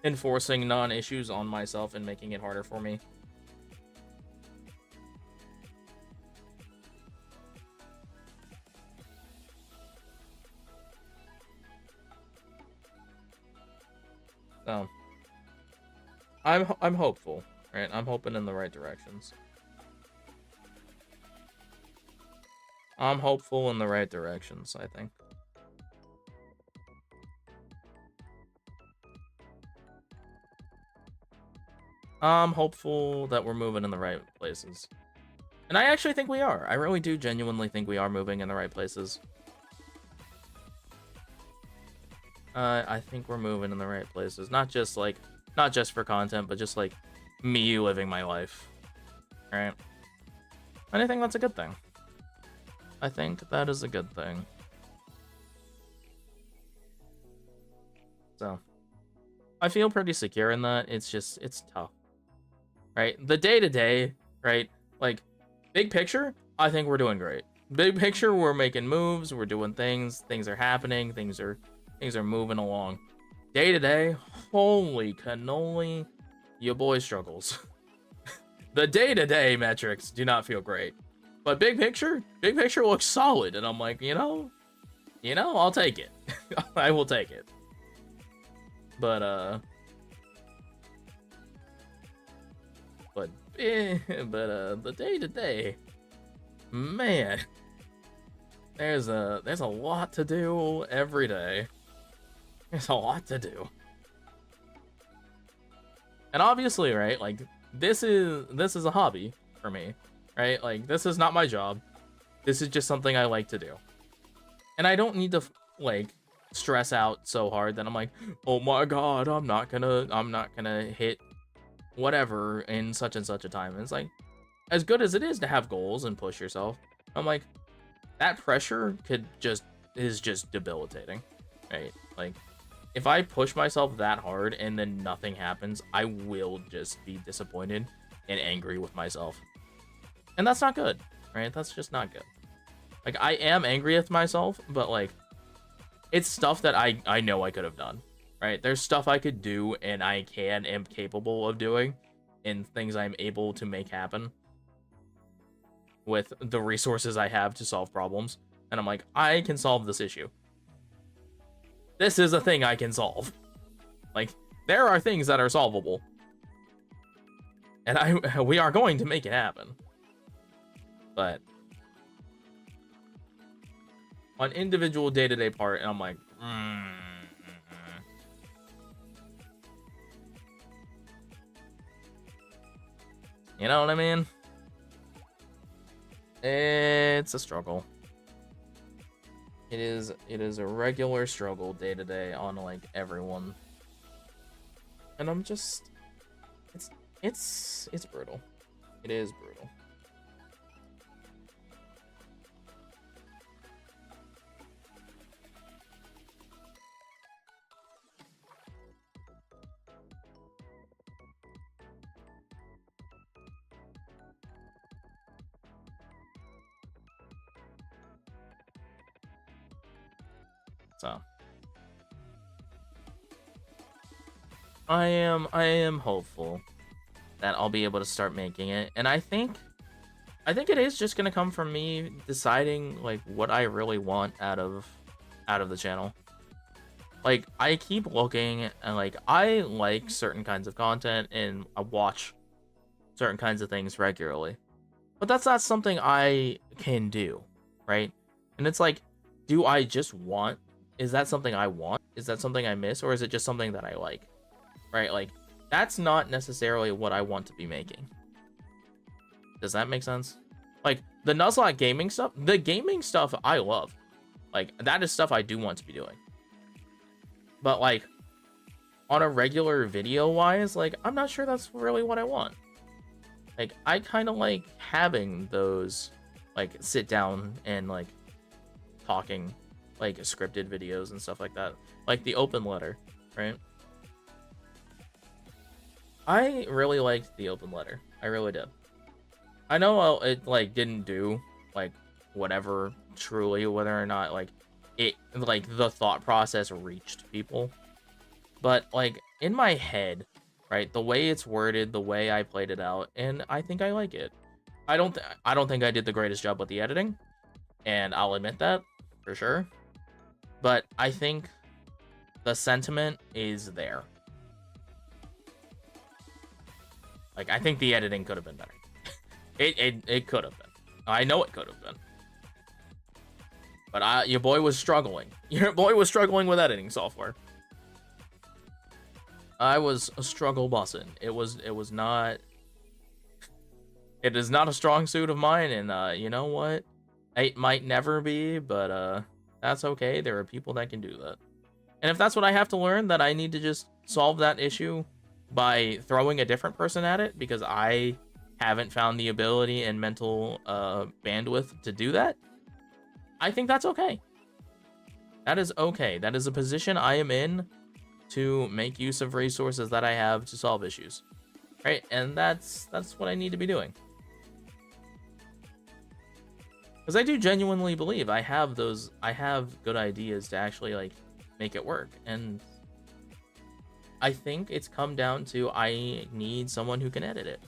Enforcing non-issues on myself and making it harder for me. So I'm hopeful, right? I'm hoping in the right directions. I'm hopeful in the right directions, I think. I'm hopeful that we're moving in the right places. And I actually think we are. I really do genuinely think we are moving in the right places. I think we're moving in the right places. Not just for content, but just like me living my life. Right? And I think that's a good thing. I think that is a good thing. So I feel pretty secure in that. It's tough. Right? The day-to-day, right? Like, big picture, I think we're doing great. Big picture, we're making moves, we're doing things are happening, things are moving along. Day-to-day, holy cannoli, your boy struggles. The day-to-day metrics do not feel great. But big picture looks solid, and I'm like, you know, I'll take it. I will take it. But the day-to-day, man, there's a lot to do every day. There's a lot to do. And obviously, right, like, this is a hobby for me, right? Like, this is not my job. This is just something I like to do. And I don't need to, like, stress out so hard that I'm like, oh my god, I'm not gonna hit whatever in such and such a time. And it's like, as good as it is to have goals and push yourself, I'm like, that pressure is just debilitating, right? Like, if I push myself that hard and then nothing happens, I will just be disappointed and angry with myself. And that's not good, right? That's just not good. Like, I am angry at myself, but, like, it's stuff that I know I could have done, right? There's stuff I could do and I am capable of doing, and things I'm able to make happen with the resources I have to solve problems. And I'm like, I can solve this issue. This is a thing I can solve. Like, there are things that are solvable. And we are going to make it happen. But on individual day-to-day part, and I'm like, you know what I mean? It's a struggle. It is a regular struggle day to day on like everyone. And I'm just it's brutal. It is brutal. So I am hopeful that I'll be able to start making it, and I think it is just gonna come from me deciding like what I really want out of the channel. Like, I keep looking and like I like certain kinds of content and I watch certain kinds of things regularly, but that's not something I can do, right? And it's like, do I just want? Is that something I want? Is that something I miss, or is it just something that I like? Right? Like, that's not necessarily what I want to be making. Does that make sense? Like, the Nuzlocke gaming stuff, the gaming stuff I love. Like, that is stuff I do want to be doing. But, like, on a regular video-wise, like, I'm not sure that's really what I want. Like, I kind of like having those, like, sit down and, like, talking, like, scripted videos and stuff like that. Like, the open letter, right? I really liked the open letter. I really did. I know it, like, didn't do, like, whatever truly, whether or not, like, it, like, the thought process reached people. But, like, in my head, right, the way it's worded, the way I played it out, and I think I like it. I don't think I did the greatest job with the editing, and I'll admit that, for sure. But I think the sentiment is there. Like, I think the editing could have been better. It could have been. I know it could have been. But your boy was struggling. Your boy was struggling with editing software. I was a struggle bussin'. It was not. It is not a strong suit of mine, and you know what? It might never be, but that's okay. There are people that can do that. And if that's what I have to learn, that I need to just solve that issue by throwing a different person at it because I haven't found the ability and mental bandwidth to do that, I think that's okay. That is okay. That is a position I am in to make use of resources that I have to solve issues, right? And that's what I need to be doing. Because I do genuinely believe I have good ideas to actually, like, make it work. And I think it's come down to I need someone who can edit it.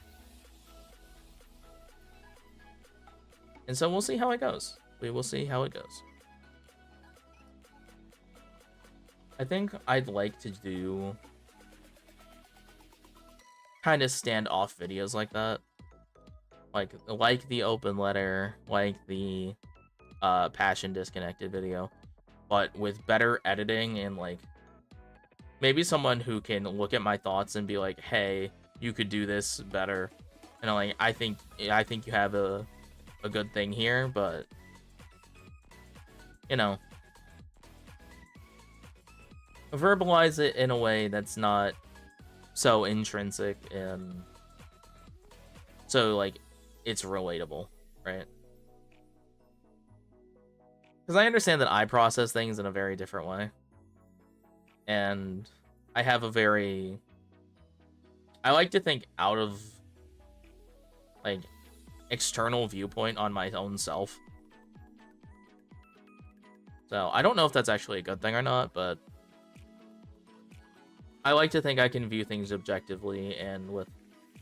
And so we'll see how it goes. We will see how it goes. I think I'd like to do kind of standoff videos like that. Like the open letter, like the Passion Disconnected video, but with better editing and, like, maybe someone who can look at my thoughts and be like, hey, you could do this better. And I'm like, I think you have a good thing here, but, you know, verbalize it in a way that's not so intrinsic and so, like, it's relatable, right? Because I understand that I process things in a very different way. And I have I like to think out of, like, external viewpoint on my own self. So I don't know if that's actually a good thing or not, but I like to think I can view things objectively and with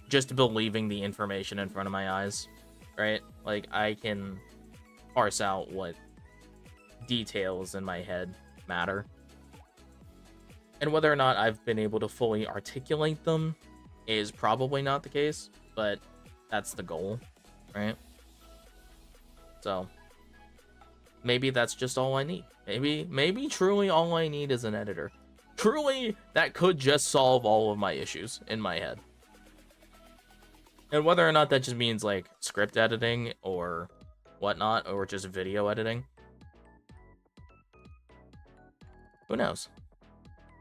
just believing the information in front of my eyes, right? Like, I can parse out what details in my head matter. And whether or not I've been able to fully articulate them is probably not the case, but that's the goal, right? So maybe that's just all I need. Maybe truly all I need is an editor. Truly, that could just solve all of my issues in my head. And whether or not that just means, like, script editing or whatnot, or just video editing, who knows?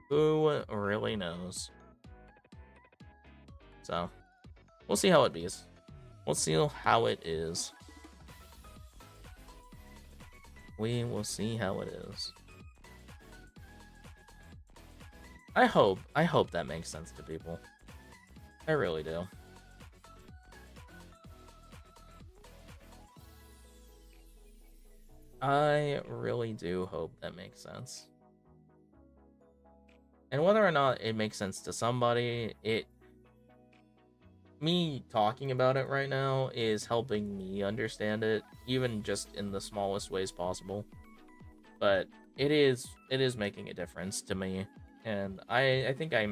Who really knows? So, we'll see how it be. We'll see how it is. We will see how it is. I hope that makes sense to people. I really do. I really do hope that makes sense. And whether or not it makes sense to somebody, me talking about it right now is helping me understand it, even just in the smallest ways possible. But it is making a difference to me, and I think I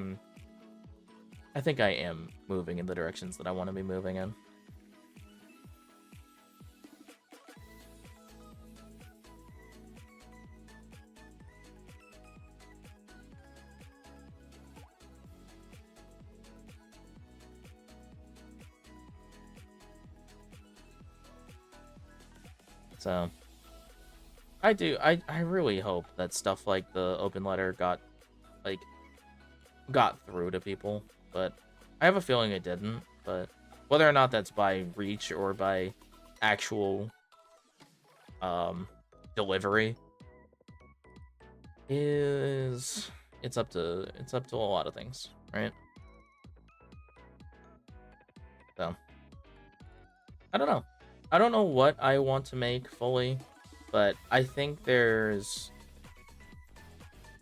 am moving in the directions that I want to be moving in. So I really hope that stuff like the open letter got through to people, but I have a feeling it didn't. But whether or not that's by reach or by actual delivery it's up to a lot of things, right? So I don't know. I don't know what I want to make fully, but I think there's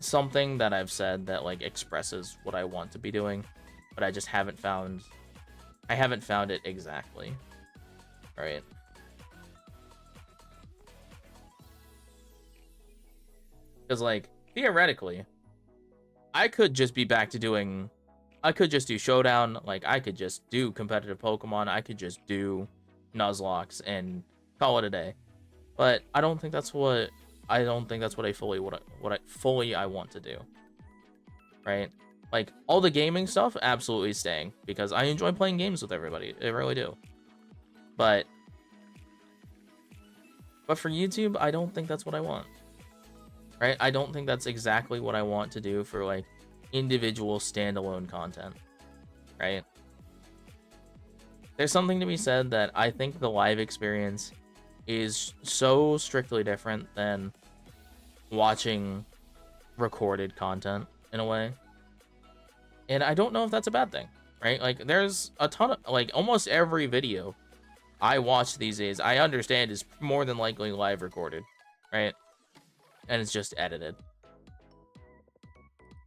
something that I've said that, like, expresses what I want to be doing, but I just haven't found it exactly, right? Because, like, theoretically, I could just be back to doing, I could just do Showdown, like, I could just do competitive Pokemon, I could just do Nuzlocke and call it a day. But I don't think that's what I fully want to do. Right? Like, all the gaming stuff absolutely staying, because I enjoy playing games with everybody. I really do. But for YouTube, I don't think that's what I want. Right? I don't think that's exactly what I want to do for, like, individual standalone content. Right? There's something to be said that I think the live experience is so strictly different than watching recorded content in a way. And I don't know if that's a bad thing, right? Like, there's a ton of, like, almost every video I watch these days, I understand is more than likely live recorded, right? And it's just edited.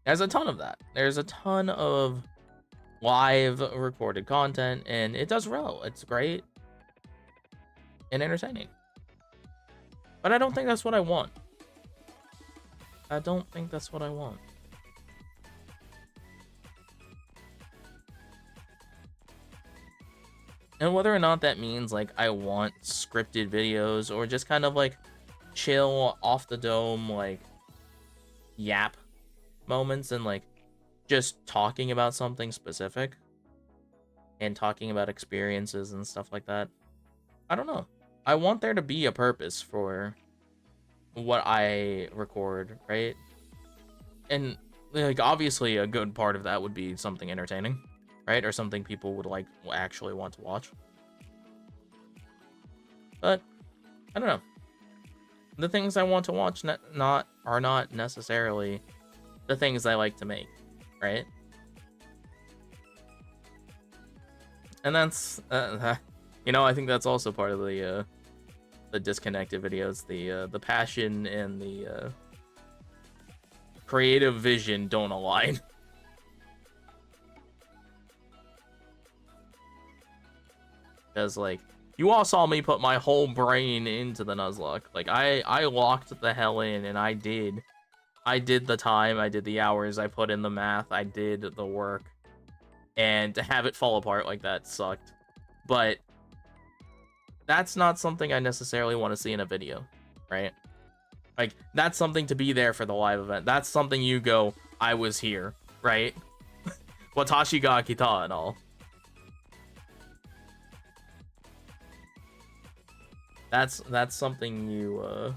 There's a ton of that. There's a ton of live recorded content, and it does well. It's great and entertaining. But I don't think that's what I want. I don't think that's what I want. And whether or not that means, like, I want scripted videos or just kind of, like, chill, off the dome, like, yap moments and, like, just talking about something specific and talking about experiences and stuff like that, I don't know. I want there to be a purpose for what I record, right? And, like, obviously a good part of that would be something entertaining, right? Or something people would, like, actually want to watch. But I don't know. The things I want to watch are not necessarily the things I like to make, right? And that's You know, I think that's also part of the disconnected videos. The passion and the creative vision don't align. Because, like, you all saw me put my whole brain into the Nuzlocke. Like, I locked the hell in, and I did. I did the time, I did the hours, I put in the math, I did the work. And to have it fall apart like that sucked. But that's not something I necessarily want to see in a video, right? Like, that's something to be there for the live event. That's something you go, I was here, right? Watashi ga kita and all. That's something you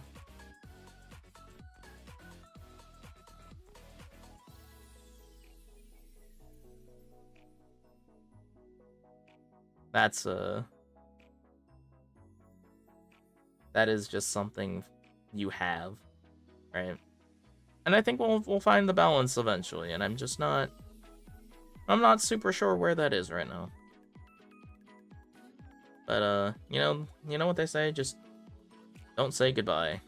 that is just something you have, right? And I think we'll find the balance eventually, and I'm not super sure where that is right now. But you know what they say, just don't say goodbye.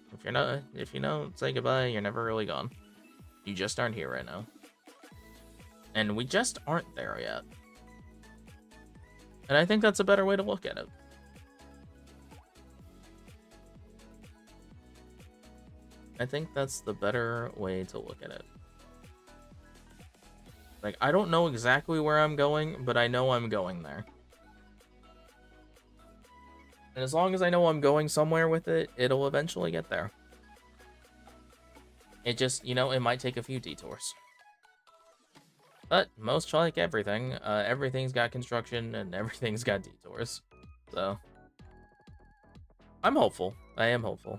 If you don't say goodbye, you're never really gone. You just aren't here right now. And we just aren't there yet. And I think that's a better way to look at it. I think that's the better way to look at it. Like, I don't know exactly where I'm going, but I know I'm going there. And as long as I know I'm going somewhere with it, it'll eventually get there. It just, you know, it might take a few detours. But most like everything, everything's got construction and everything's got detours. So, I'm hopeful. I am hopeful.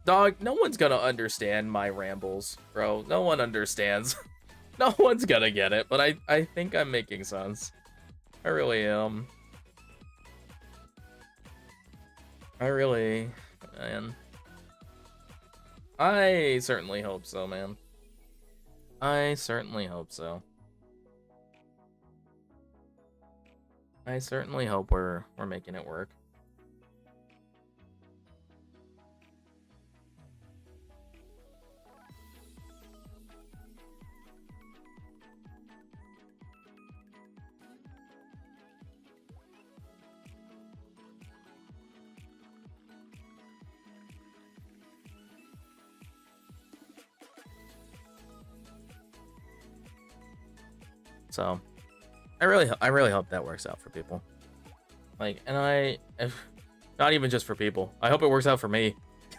Dog, no one's gonna understand my rambles, bro. No one understands. No one's gonna get it, but I think I'm making sense. I really am. Man. I certainly hope so, man. I certainly hope so. I certainly hope we're making it work. So, I really hope that works out for people. Like, and not even just for people. I hope it works out for me.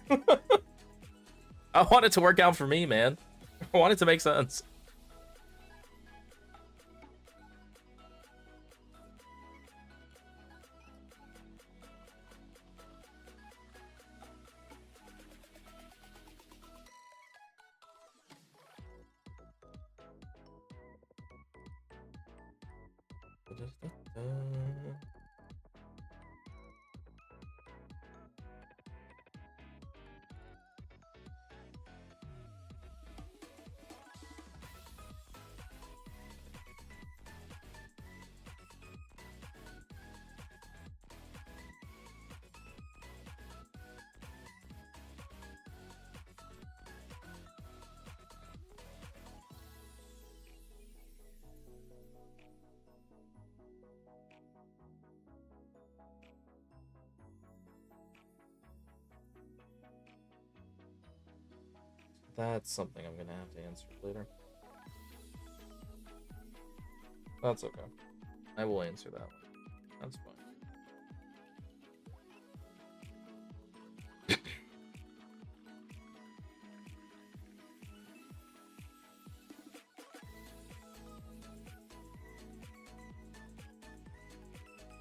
I want it to work out for me, man. I want it to make sense. That's something I'm gonna have to answer later. That's okay. I will answer that one. That's fine.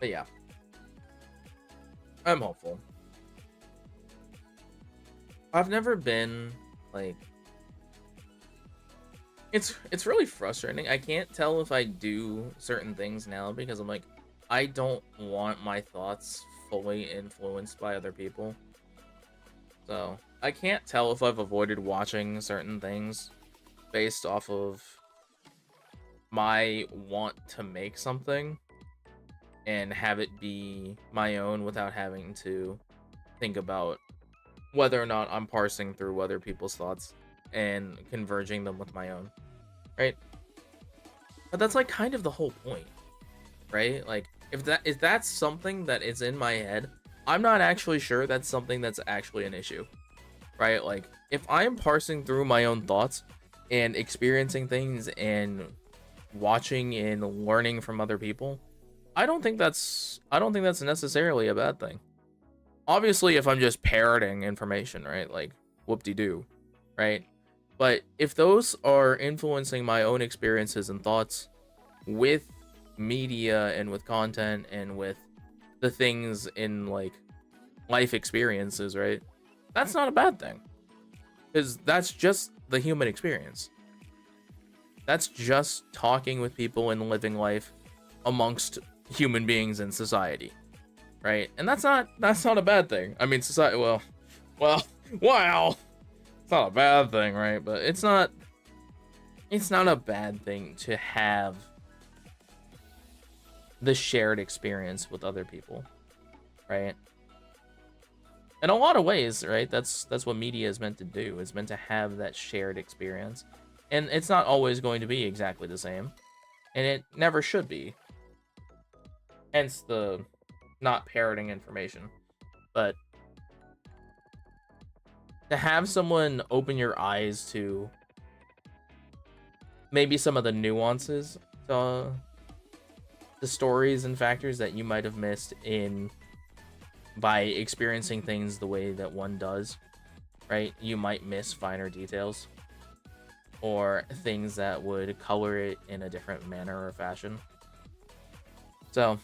But yeah. I'm hopeful. I've never been, like... It's really frustrating. I can't tell if I do certain things now because I'm like, I don't want my thoughts fully influenced by other people. So, I can't tell if I've avoided watching certain things based off of my want to make something and have it be my own without having to think about whether or not I'm parsing through other people's thoughts and converging them with my own, right? But that's like kind of the whole point, right? Like if that's something that is in my head, I'm not actually sure that's something that's actually an issue, right? Like if I'm parsing through my own thoughts and experiencing things and watching and learning from other people, I don't think that's necessarily a bad thing. Obviously, if I'm just parroting information, right? Like whoop-de-doo, right? But if those are influencing my own experiences and thoughts with media and with content and with the things in like life experiences, right? That's not a bad thing. Because that's just the human experience. That's just talking with people and living life amongst human beings in society, right? And that's not a bad thing. I mean, society. Well, wow. It's not a bad thing, right? But it's not a bad thing to have the shared experience with other people, right? In a lot of ways, right? That's what media is meant to do. It's meant to have that shared experience. And it's not always going to be exactly the same. And it never should be. Hence the not parroting information. But to have someone open your eyes to maybe some of the nuances to the stories and factors that you might have missed in by experiencing things the way that one does, right? You might miss finer details or things that would color it in a different manner or fashion. So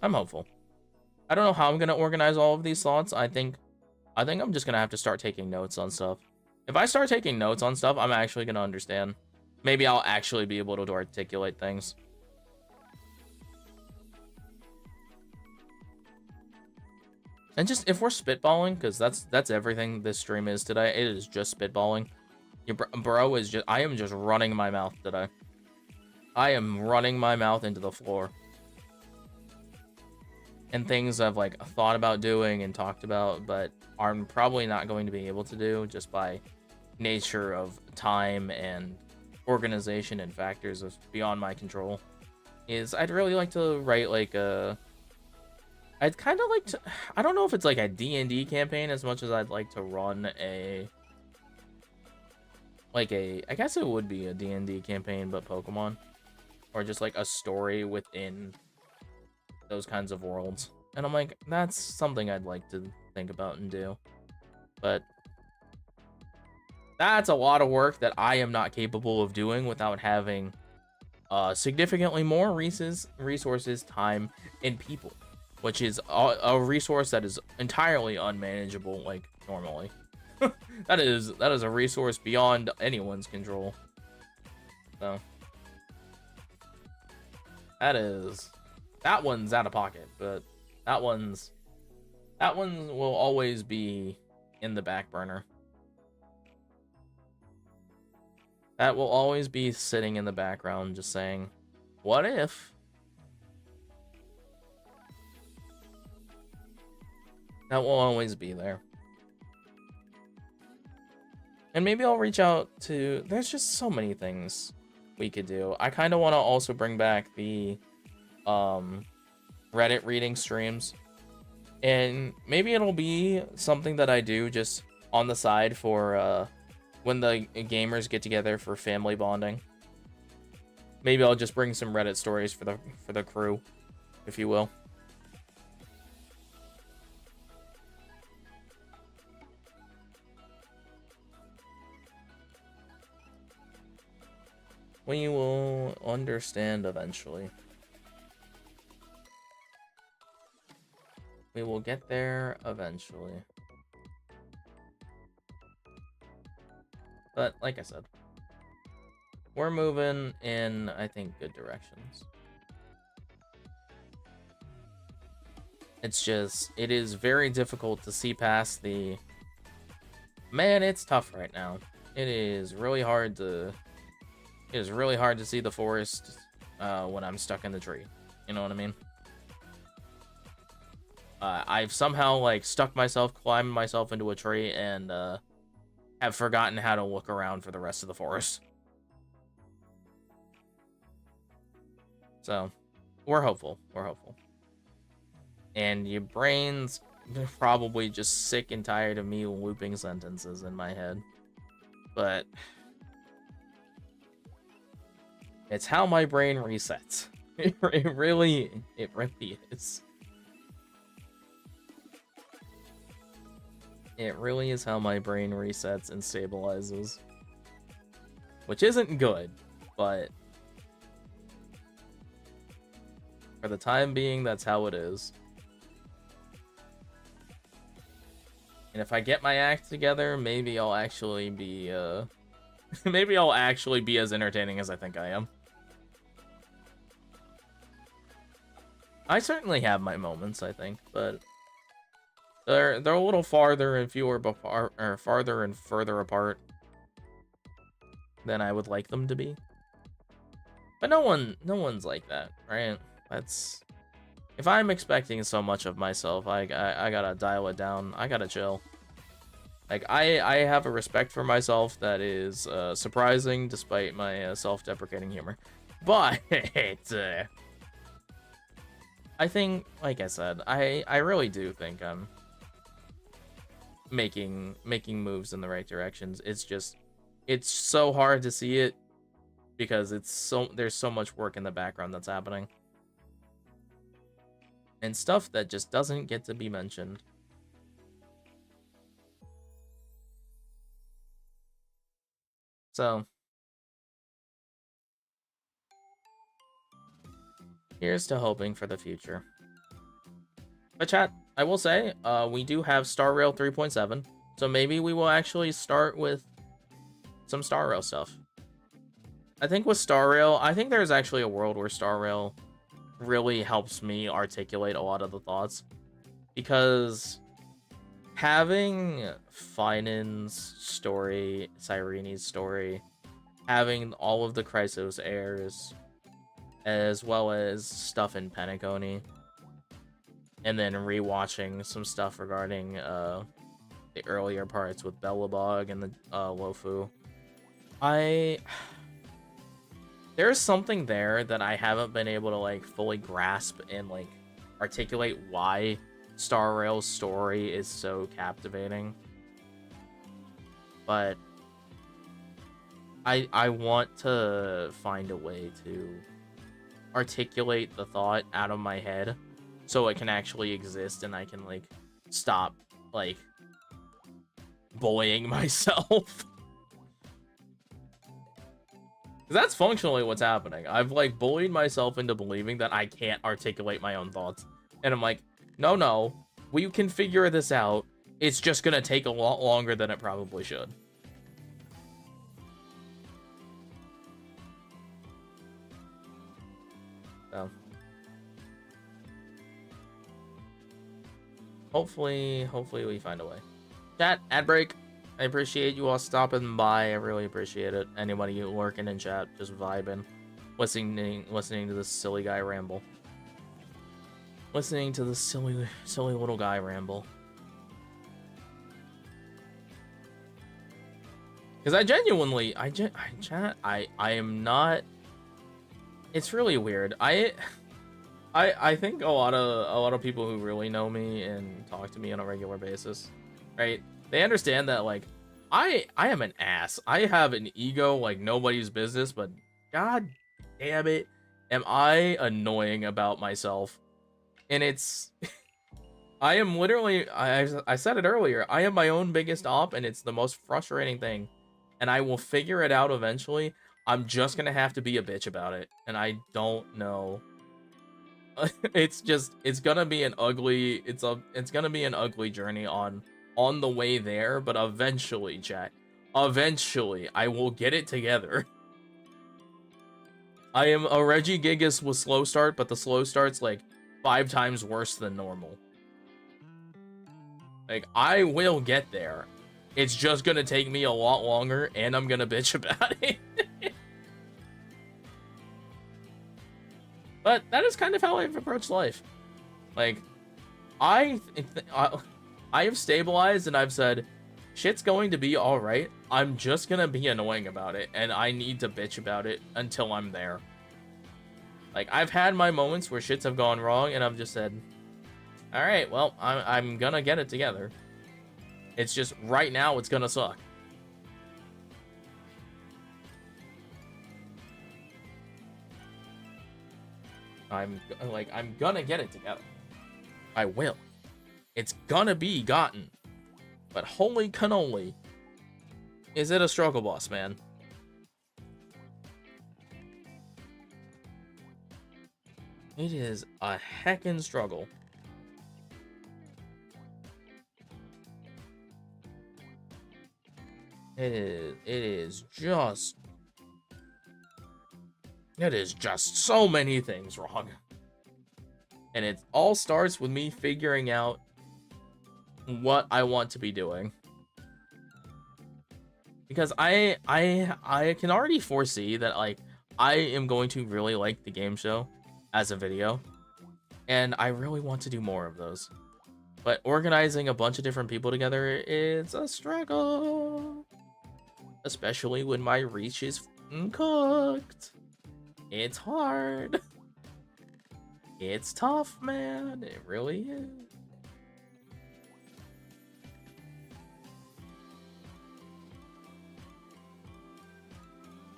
I'm hopeful. I don't know how I'm gonna organize all of these thoughts. I think I'm just gonna have to start taking notes on stuff. If I start taking notes on stuff, I'm actually gonna understand. Maybe I'll actually be able to articulate things. And just if we're spitballing, because that's everything this stream is today. It is just spitballing. Your bro is just. I am just running my mouth today. I am running my mouth into the floor. And things I've like thought about doing and talked about, but I'm probably not going to be able to do just by nature of time and organization and factors of beyond my control. Is I'd really like to write like a. I'd kind of like to. I don't know if it's like a D&D campaign as much as I'd like to run a. Like a. I guess it would be a D&D campaign, but Pokemon, or just like a story within those kinds of worlds. And I'm like, that's something I'd like to think about and do. But that's a lot of work that I am not capable of doing without having significantly more resources, time, and people, which is a resource that is entirely unmanageable, like normally. that is a resource beyond anyone's control. So that one's out of pocket, but that one will always be in the back burner. That will always be sitting in the background, just saying, what if? That will always be there. And maybe I'll reach out to... There's just so many things we could do. I kind of want to also bring back the Reddit reading streams. And maybe it'll be something that I do just on the side for when the gamers get together for family bonding. Maybe I'll just bring some Reddit stories for the crew, if you will. We will understand eventually. We will get there eventually. But like I said, we're moving in, I think, good directions. It's just, it is very difficult to see past the... Man, it's tough right now. It is really hard to It is really hard to see the forest when I'm stuck in the tree. You know what I mean? I've somehow like stuck myself, climbed myself into a tree, and have forgotten how to look around for the rest of the forest. So, we're hopeful. We're hopeful. And your brain's probably just sick and tired of me looping sentences in my head. But it's how my brain resets. It really is. It really is how my brain resets and stabilizes. Which isn't good, but for the time being, that's how it is. And if I get my act together, maybe I'll actually be, maybe I'll actually be as entertaining as I think I am. I certainly have my moments, I think, but they're a little farther and fewer apart, or farther and further apart than I would like them to be. But no one's like that, right? That's, if I'm expecting so much of myself, I gotta dial it down. I gotta chill. Like, I have a respect for myself that is surprising despite my self-deprecating humor. But I think, like I said, I really do think I'm making moves in the right directions. It's just, it's so hard to see it because there's so much work in the background that's happening. And stuff that just doesn't get to be mentioned. So, here's to hoping for the future. But chat, I will say, we do have Star Rail 3.7, so maybe we will actually start with some Star Rail stuff. I think with Star Rail, I think there's actually a world where Star Rail really helps me articulate a lot of the thoughts. Because having Finan's story, Cyrene's story, having all of the Chrysos heirs, as well as stuff in Penacony, and then rewatching some stuff regarding the earlier parts with Belobog and the Wofu. There's something there that I haven't been able to like fully grasp and like articulate why Star Rail's story is so captivating. But I want to find a way to articulate the thought out of my head so it can actually exist and I can like stop like bullying myself. That's functionally what's happening. I've like bullied myself into believing that I can't articulate my own thoughts. And I'm like, no, we can figure this out. It's just gonna take a lot longer than it probably should. So, hopefully we find a way. Chat, ad break. I appreciate you all stopping by. I really appreciate it. Anybody lurking in chat, just vibing, listening to this silly guy ramble. Listening to this silly little guy ramble. Because I genuinely, chat, I am not. It's really weird. I think a lot of people who really know me and talk to me on a regular basis, right? They understand that, like, I am an ass. I have an ego like nobody's business, but god damn it, am I annoying about myself. And it's... I am literally... I said it earlier. I am my own biggest op, and it's the most frustrating thing. And I will figure it out eventually. I'm just gonna have to be a bitch about it. And I don't know... it's gonna be an ugly... It's gonna be an ugly journey on the way there, but eventually, chat, eventually, I will get it together. I am a Regigigas with slow start, but the slow start's like 5 times worse than normal. Like, I will get there. It's just gonna take me a lot longer, and I'm gonna bitch about it. But that is kind of how I've approached life. Like, I have stabilized and I've said, shit's going to be alright. I'm just gonna be annoying about it, and I need to bitch about it until I'm there. Like, I've had my moments where shits have gone wrong, and I've just said, alright, well, I'm gonna get it together. It's just, right now, it's gonna suck. I'm gonna get it together. I will. It's gonna be gotten. But holy cannoli, is it a struggle boss, man. It is a heckin' struggle. It is just so many things wrong. And it all starts with me figuring out what I want to be doing. Because I can already foresee that, like, I am going to really like the game show as a video. And I really want to do more of those. But organizing a bunch of different people together is a struggle. Especially when my reach is cooked. It's hard. It's tough, man. It really is.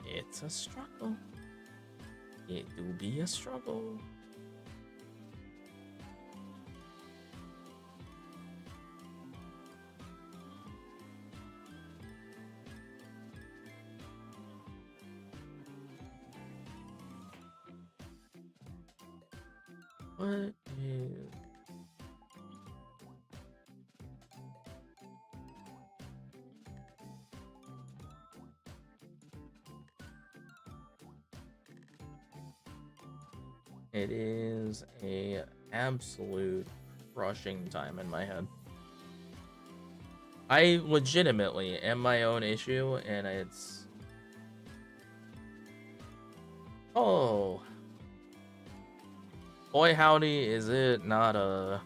It's a struggle. It do be a struggle. What is... It is a absolute crushing time in my head. I legitimately am my own issue, and it's... Oh... Boy howdy, is it not a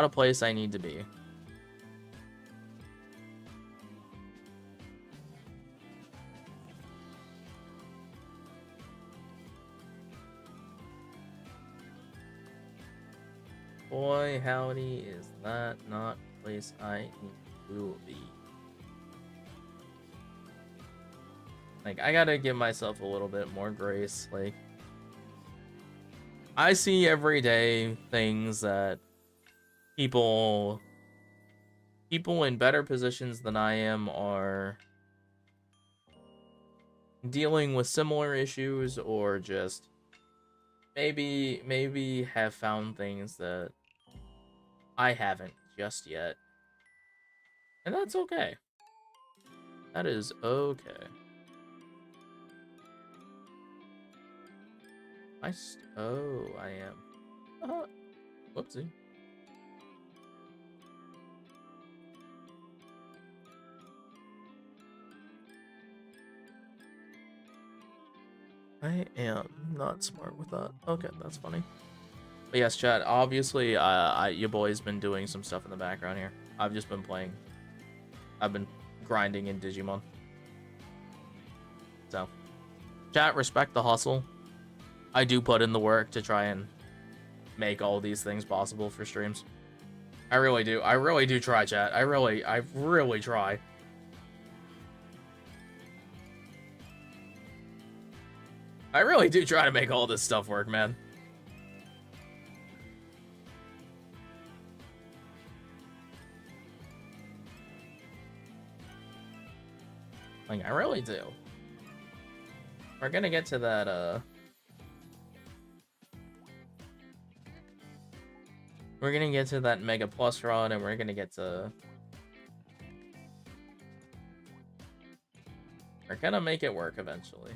place I need to be. Boy howdy, is that not a place I need to be. Like, I gotta give myself a little bit more grace, like... I see every day things that people in better positions than I am are dealing with similar issues, or just maybe have found things that I haven't just yet. And that's okay. That is okay. Oh, I am. Whoopsie. I am not smart with that. Okay, that's funny. But yes, chat, obviously, your boy's been doing some stuff in the background here. I've just been playing. I've been grinding in Digimon. So, chat, respect the hustle. I do put in the work to try and make all these things possible for streams. I really do. I really do try, chat. I really try. I really do try to make all this stuff work, man. Like, I really do. We're gonna get to that, we're gonna get to that Mega Plus run, and we're gonna get to... We're gonna make it work eventually.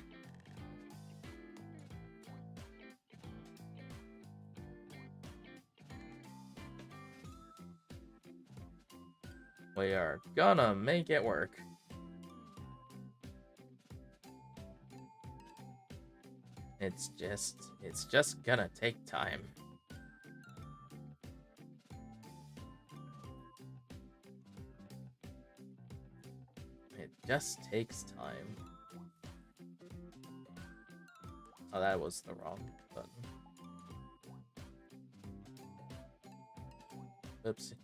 We are gonna make it work. It's just gonna take time. It just takes time. Oh, that was the wrong button. Whoopsie.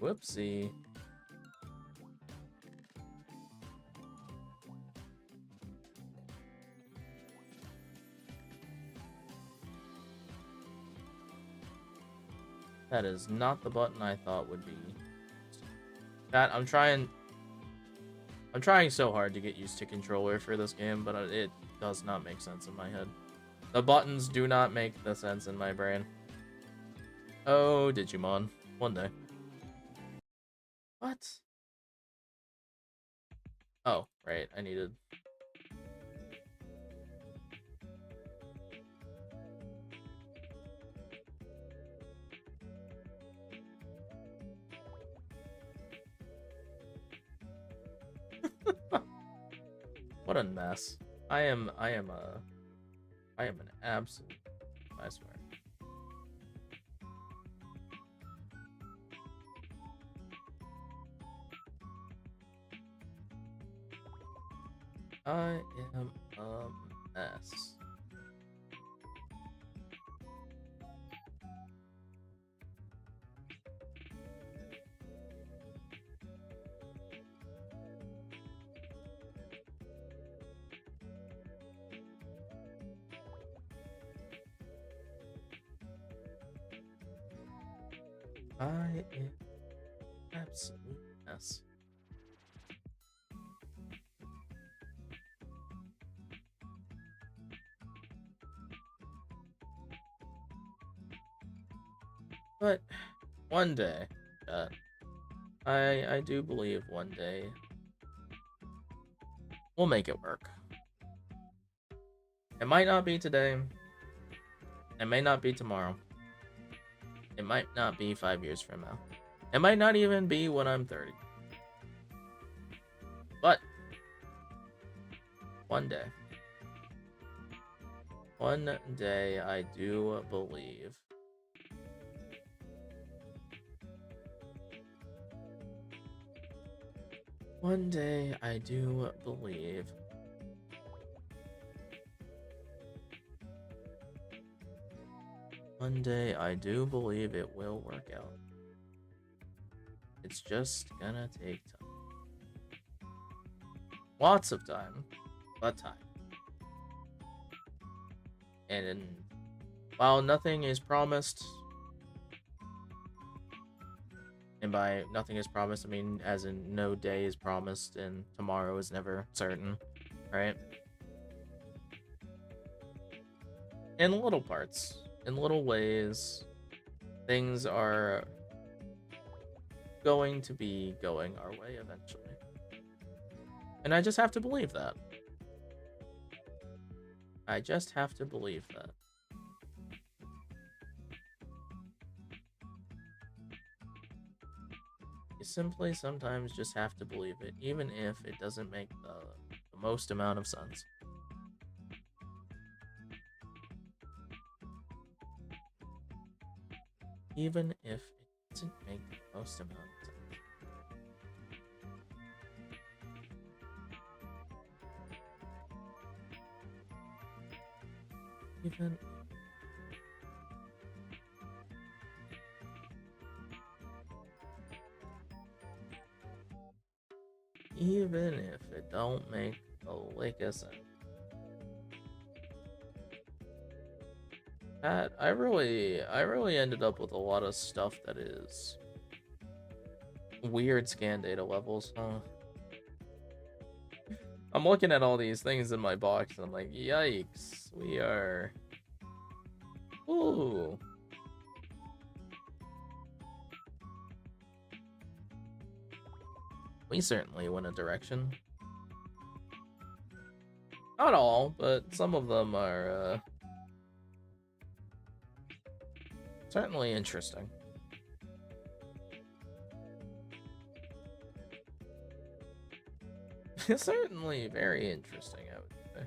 Whoopsie. That is not the button I thought would be. Chat, I'm trying so hard to get used to controller for this game, but it does not make sense in my head. The buttons do not make the sense in my brain. Oh, Digimon. One day. What? Oh, right. I needed... What a mess. I am an absolute... I swear. I am a mess. I am absolute mess. But one day, I do believe one day we'll make it work. It might not be today. It may not be tomorrow. It might not be 5 years from now. It might not even be when I'm 30. But one day I do believe one day I do believe it will work out. It's just gonna take time. Lots of time, but time. And while nothing is promised, and by nothing is promised, I mean as in no day is promised and tomorrow is never certain, right? In little parts, in little ways, things are going to be going our way eventually. And I just have to believe that. I just have to believe that. You simply sometimes just have to believe it, even if it doesn't make the most amount of sense. Even if it doesn't make the most amount of sense. Even if it don't make a lick of sense. Pat, I really ended up with a lot of stuff that is weird scan data levels, huh? I'm looking at all these things in my box and I'm like, yikes, we are... Ooh. We certainly went a direction. Not all, but some of them are, certainly interesting. Certainly very interesting, I would say.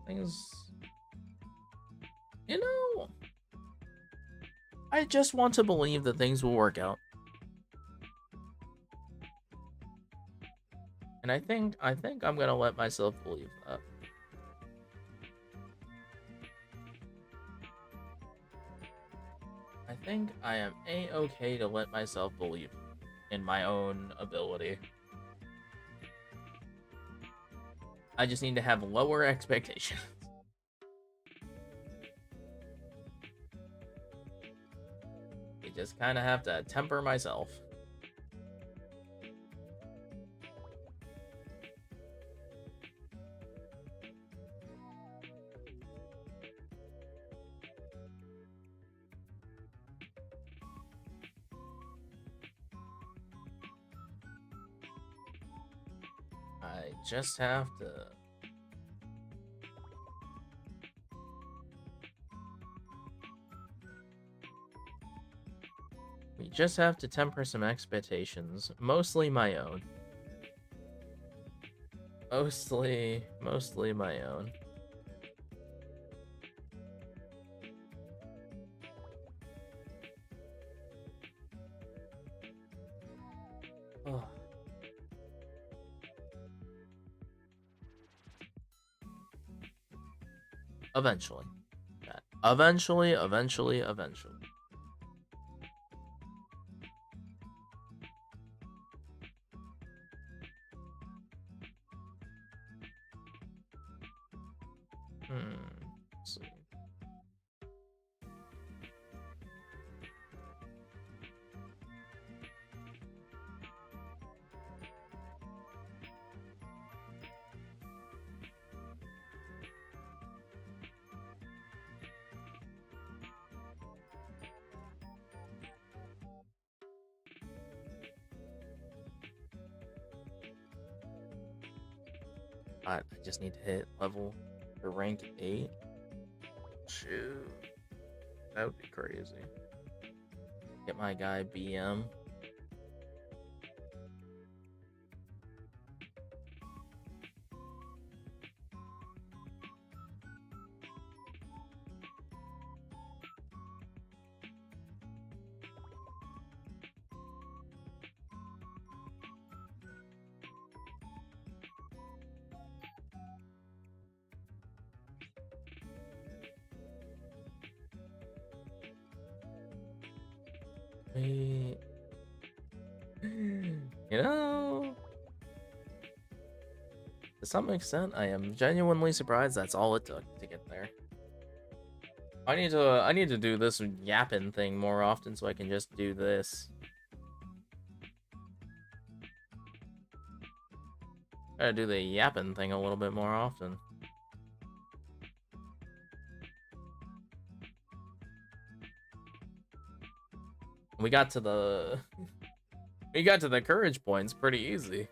things. You know, I just want to believe that things will work out. And I think I'm gonna let myself believe that. I think I am a-okay to let myself believe in my own ability. I just need to have lower expectations. I just kind of have to temper myself. I just have to... We just have to temper some expectations, mostly my own. Mostly my own. Oh. Eventually. Eventually. Let's see. I just need to hit level for rank 8. Shoot. That would be crazy. Get my guy BM. Wait. You know, to some extent, I am genuinely surprised that's all it took to get there. I need to do this yapping thing more often so I can just do this. Gotta do the yapping thing a little bit more often. We got to the courage points pretty easy.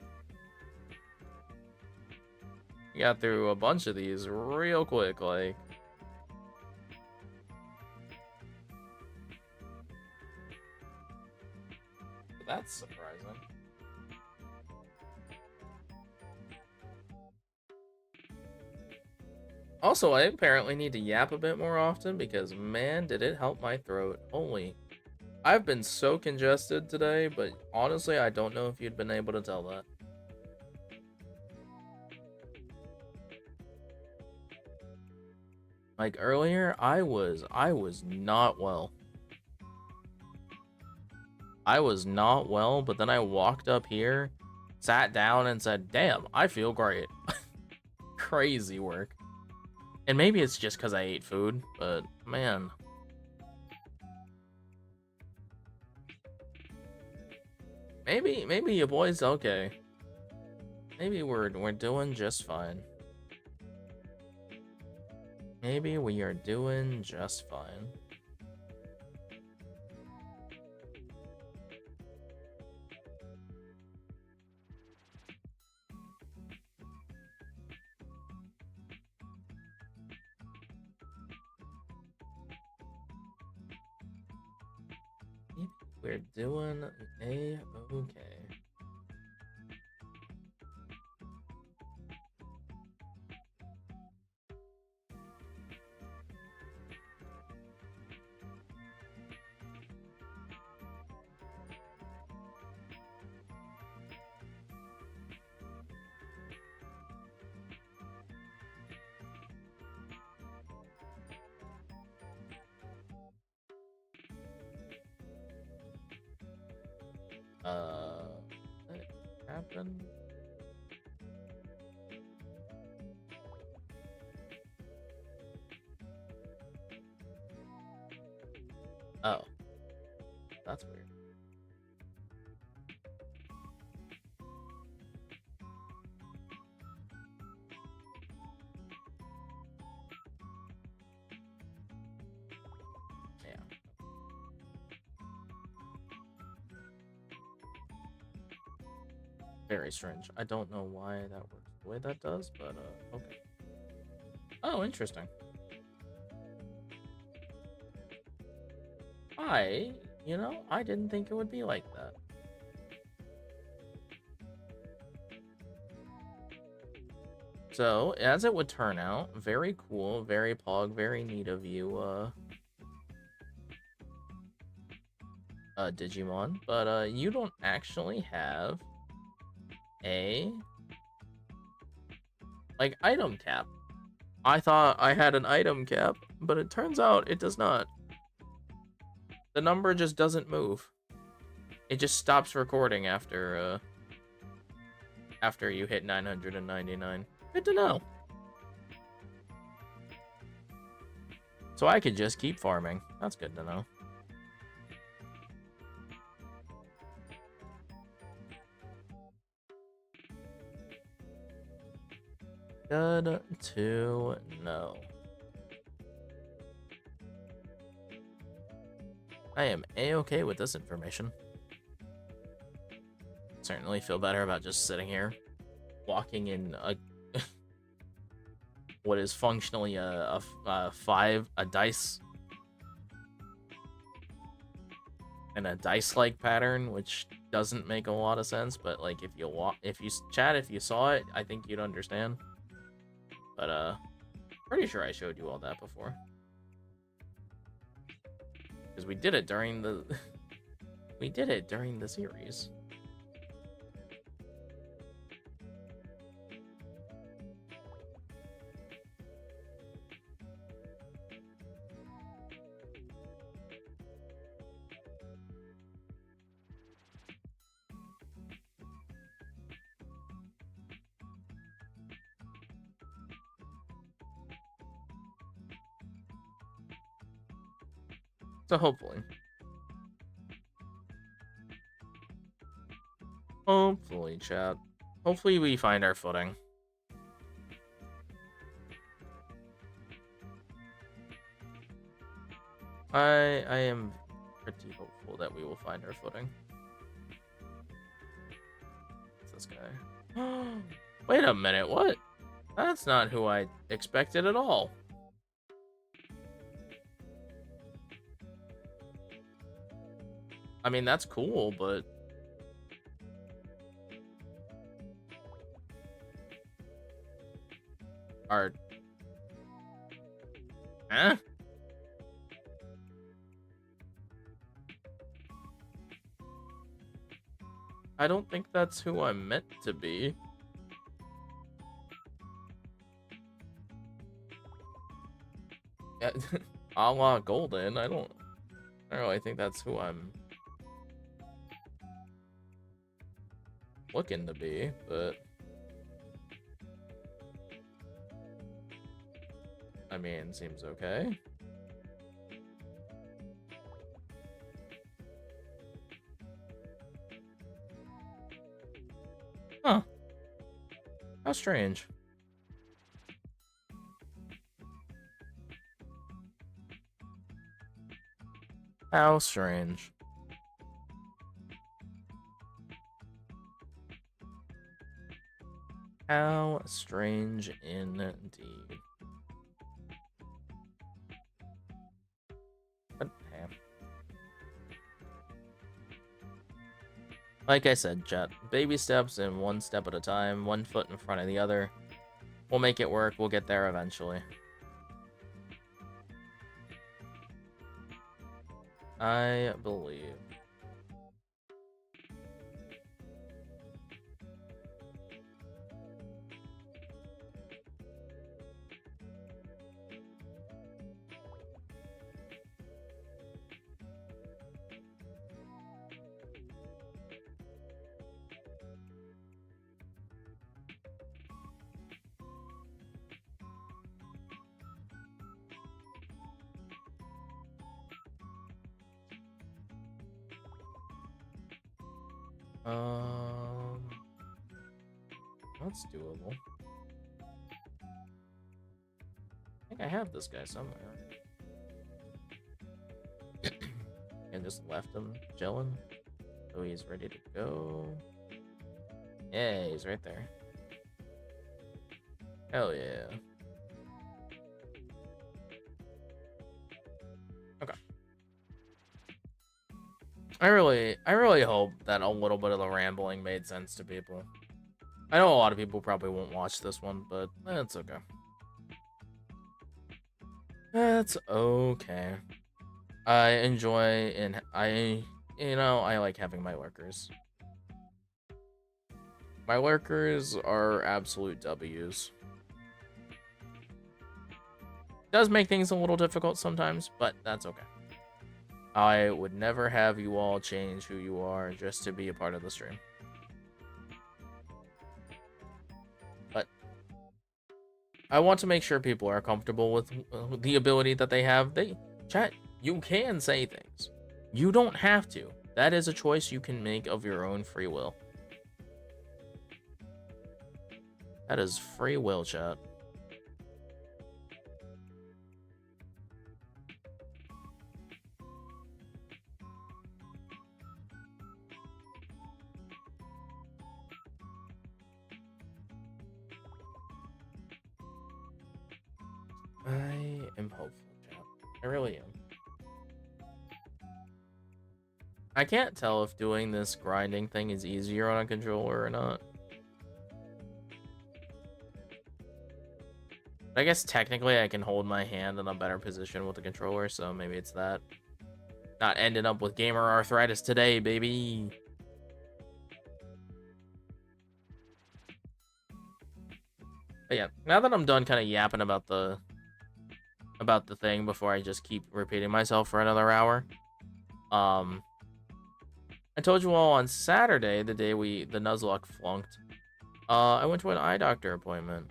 We got through a bunch of these real quick, like. That's surprising. Also, I apparently need to yap a bit more often because, man, did it help my throat. Holy. I've been so congested today, but honestly, I don't know if you'd been able to tell that. Like earlier, I was not well. I was not well, but then I walked up here, sat down, and said, damn, I feel great. Crazy work. And maybe it's just because I ate food, but man. Maybe your boy's okay. Maybe we're doing just fine. Maybe we are doing just fine. We're doing a-okay. What happened? Oh, that's weird. Yeah. Very strange. I don't know why that works the way that does, but okay. Oh, interesting. I didn't think it would be like that. So, as it would turn out, very cool, very pog, very neat of you, Digimon, but, you don't actually have a, like, item cap. I thought I had an item cap, but it turns out it does not. The number just doesn't move. It just stops recording after you hit 999. Good to know. So I could just keep farming. That's good to know. Good to know. I am A-okay with this information. Certainly feel better about just sitting here, walking in a what is functionally a dice and a dice-like pattern, which doesn't make a lot of sense. But like, if you saw it, I think you'd understand. But pretty sure I showed you all that before, because we did it during the series. So hopefully, chat. Hopefully we find our footing. I am pretty hopeful that we will find our footing. What's this guy? Wait a minute, what? That's not who I expected at all. I mean, that's cool, but our... Huh? I don't think that's who I'm meant to be. A la Golden, I don't really think that's who I'm looking to be, but I mean, seems okay. Huh. How strange. How strange. How strange indeed. But, hey. Like I said, chat, baby steps and one step at a time, one foot in front of the other. We'll make it work. We'll get there eventually. I believe. Um, that's doable. I think I have this guy somewhere. And just left him chilling. So he's ready to go. Yeah, he's right there. Hell yeah. Okay. I really hope that a little bit of the rambling made sense to people. I know a lot of people probably won't watch this one, but that's okay. That's okay. I enjoy and I like having my lurkers. My lurkers are absolute W's. Does make things a little difficult sometimes, but that's okay. I would never have you all change who you are just to be a part of the stream. But I want to make sure people are comfortable with the ability that they have. Chat, you can say things. You don't have to. That is a choice you can make of your own free will. That is free will, chat. I am hopeful, chat. I really am. I can't tell if doing this grinding thing is easier on a controller or not. I guess technically I can hold my hand in a better position with the controller, so maybe it's that. Not ending up with gamer arthritis today, baby. But yeah, now that I'm done kind of yapping about the thing before I just keep repeating myself for another hour. I told you all on Saturday, the day the Nuzlocke flunked, I went to an eye doctor appointment.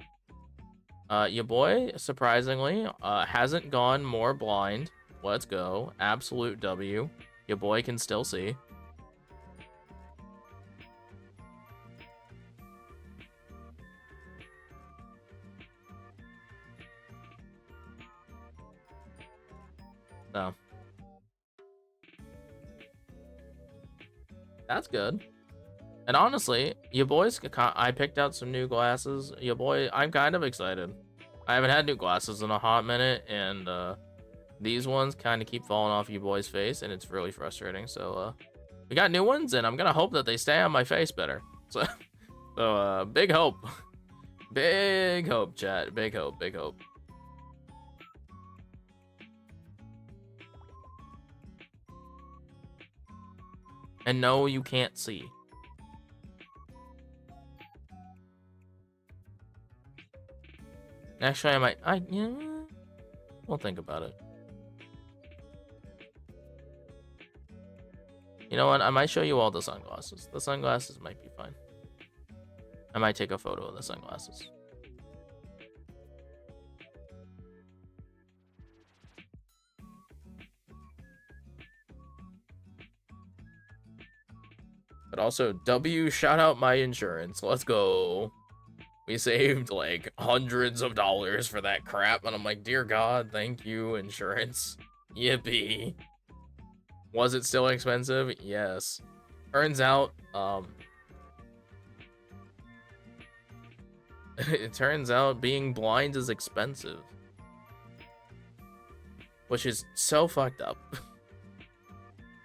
Your boy, surprisingly, hasn't gone more blind. Let's go. Absolute W. Your boy can still see. No. That's good. And honestly, your boys, I picked out some new glasses. Your boy, I'm kind of excited. I haven't had new glasses in a hot minute, and these ones kind of keep falling off your boy's face, and it's really frustrating. So we got new ones, and I'm gonna hope that they stay on my face better. So big hope. Big hope, chat. Big hope, big hope. And no, you can't see. Actually, yeah, we'll think about it. You know what? I might show you all the sunglasses. The sunglasses might be fine. I might take a photo of the sunglasses. But also, W, shout out my insurance. Let's go. We saved like hundreds of dollars for that crap. And I'm like, dear God, thank you, insurance. Yippee. Was it still expensive? Yes. Turns out, it turns out being blind is expensive. Which is so fucked up.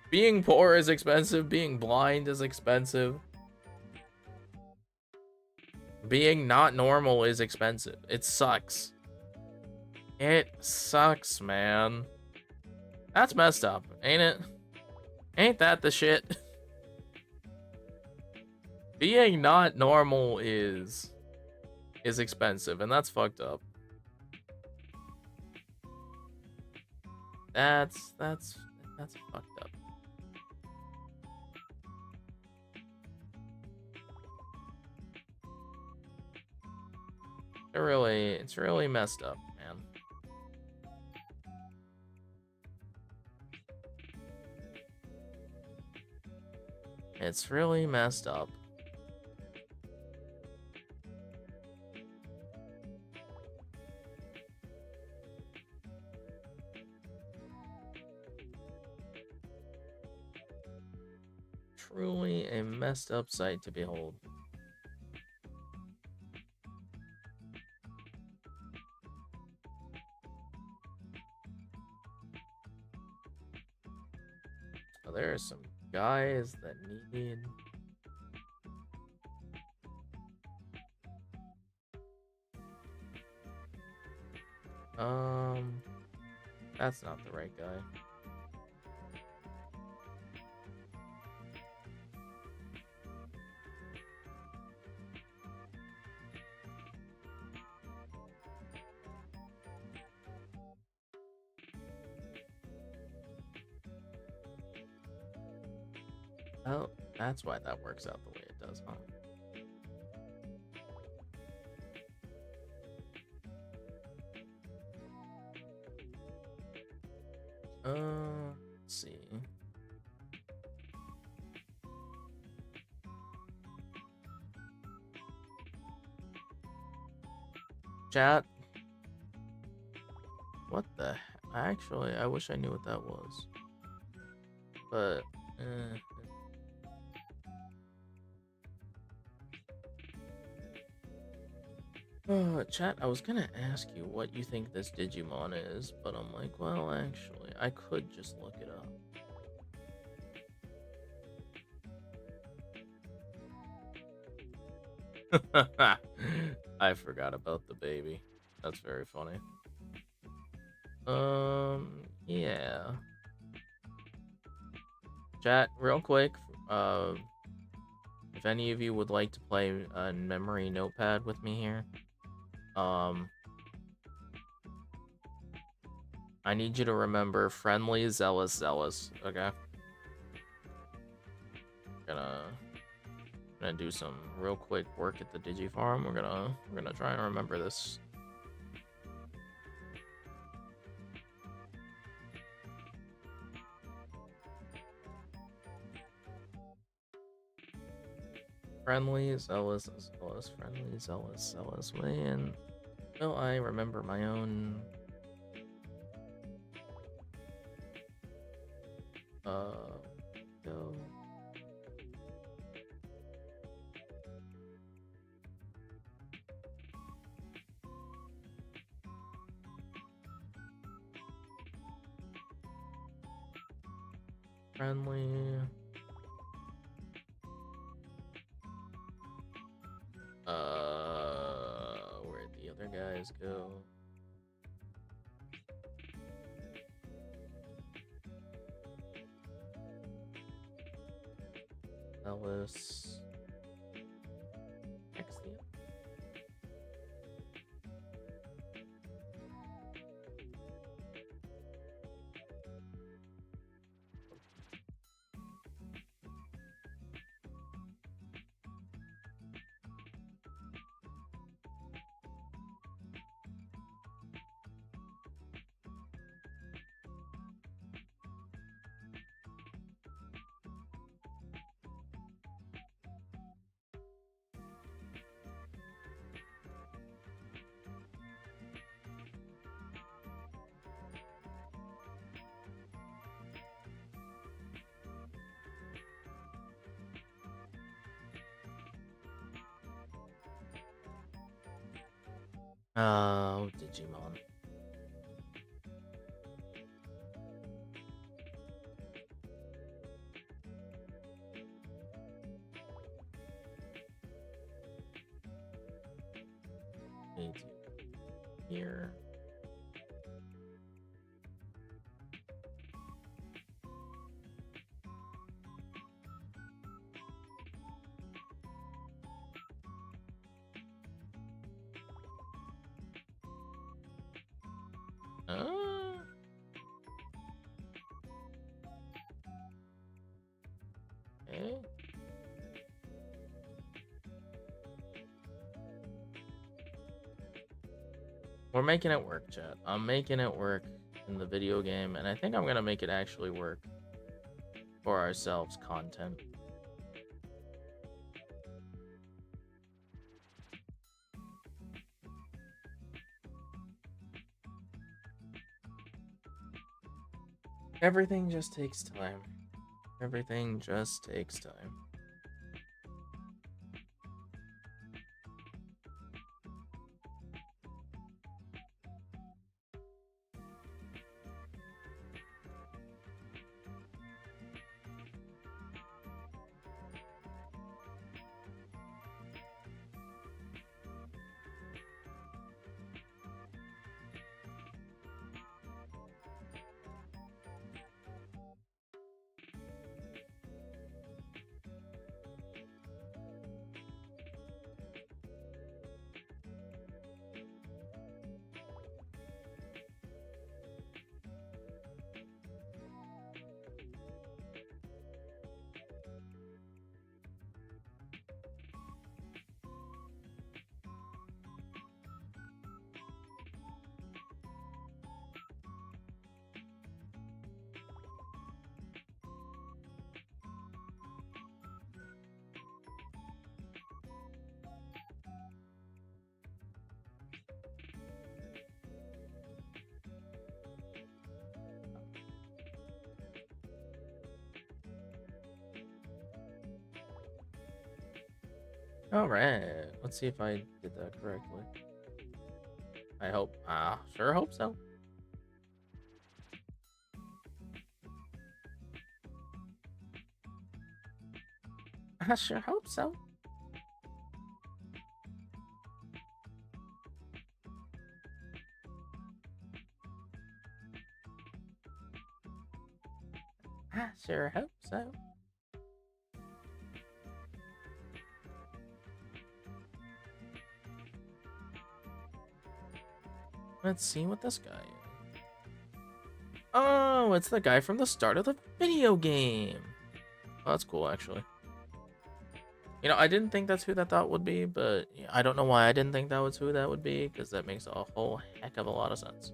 Being poor is expensive. Being blind is expensive. Being not normal is expensive. It sucks. It sucks, man. That's messed up, ain't it? Ain't that the shit? Being not normal is expensive, and that's fucked up. That's fucked up. It's really messed up, man. It's really messed up. Truly a messed up sight to behold. Oh, there are some guys that need... That's not the right guy. Oh, that's why that works out the way it does, huh? Let's see. Chat. What the? Actually, I wish I knew what that was. But, chat, I was gonna ask you what you think this Digimon is, but I'm like, well, actually, I could just look it up. I forgot about the baby. That's very funny. Yeah. Chat, real quick, if any of you would like to play a memory notepad with me here, I need you to remember friendly, zealous, zealous, okay? Gonna do some real quick work at the Digifarm. We're gonna try and remember this. Friendly, zealous, zealous, friendly, zealous, zealous. Man, will I remember my own? Go. Friendly. Where'd the other guys go? Ellis. Excellent. Oh, Digimon. Need to here. Okay. We're making it work, chat. I'm making it work in the video game, and I think I'm gonna make it actually work for ourselves content. Everything just takes time. Everything just takes time. Alright, let's see if I did that correctly. I hope. Sure hope so. I sure hope so. I sure hope so. Let's see what this guy is. Oh, it's the guy from the start of the video game. Oh, that's cool, actually. You know, I didn't think that's who that thought would be, but I don't know why I didn't think that was who that would be, because that makes a whole heck of a lot of sense.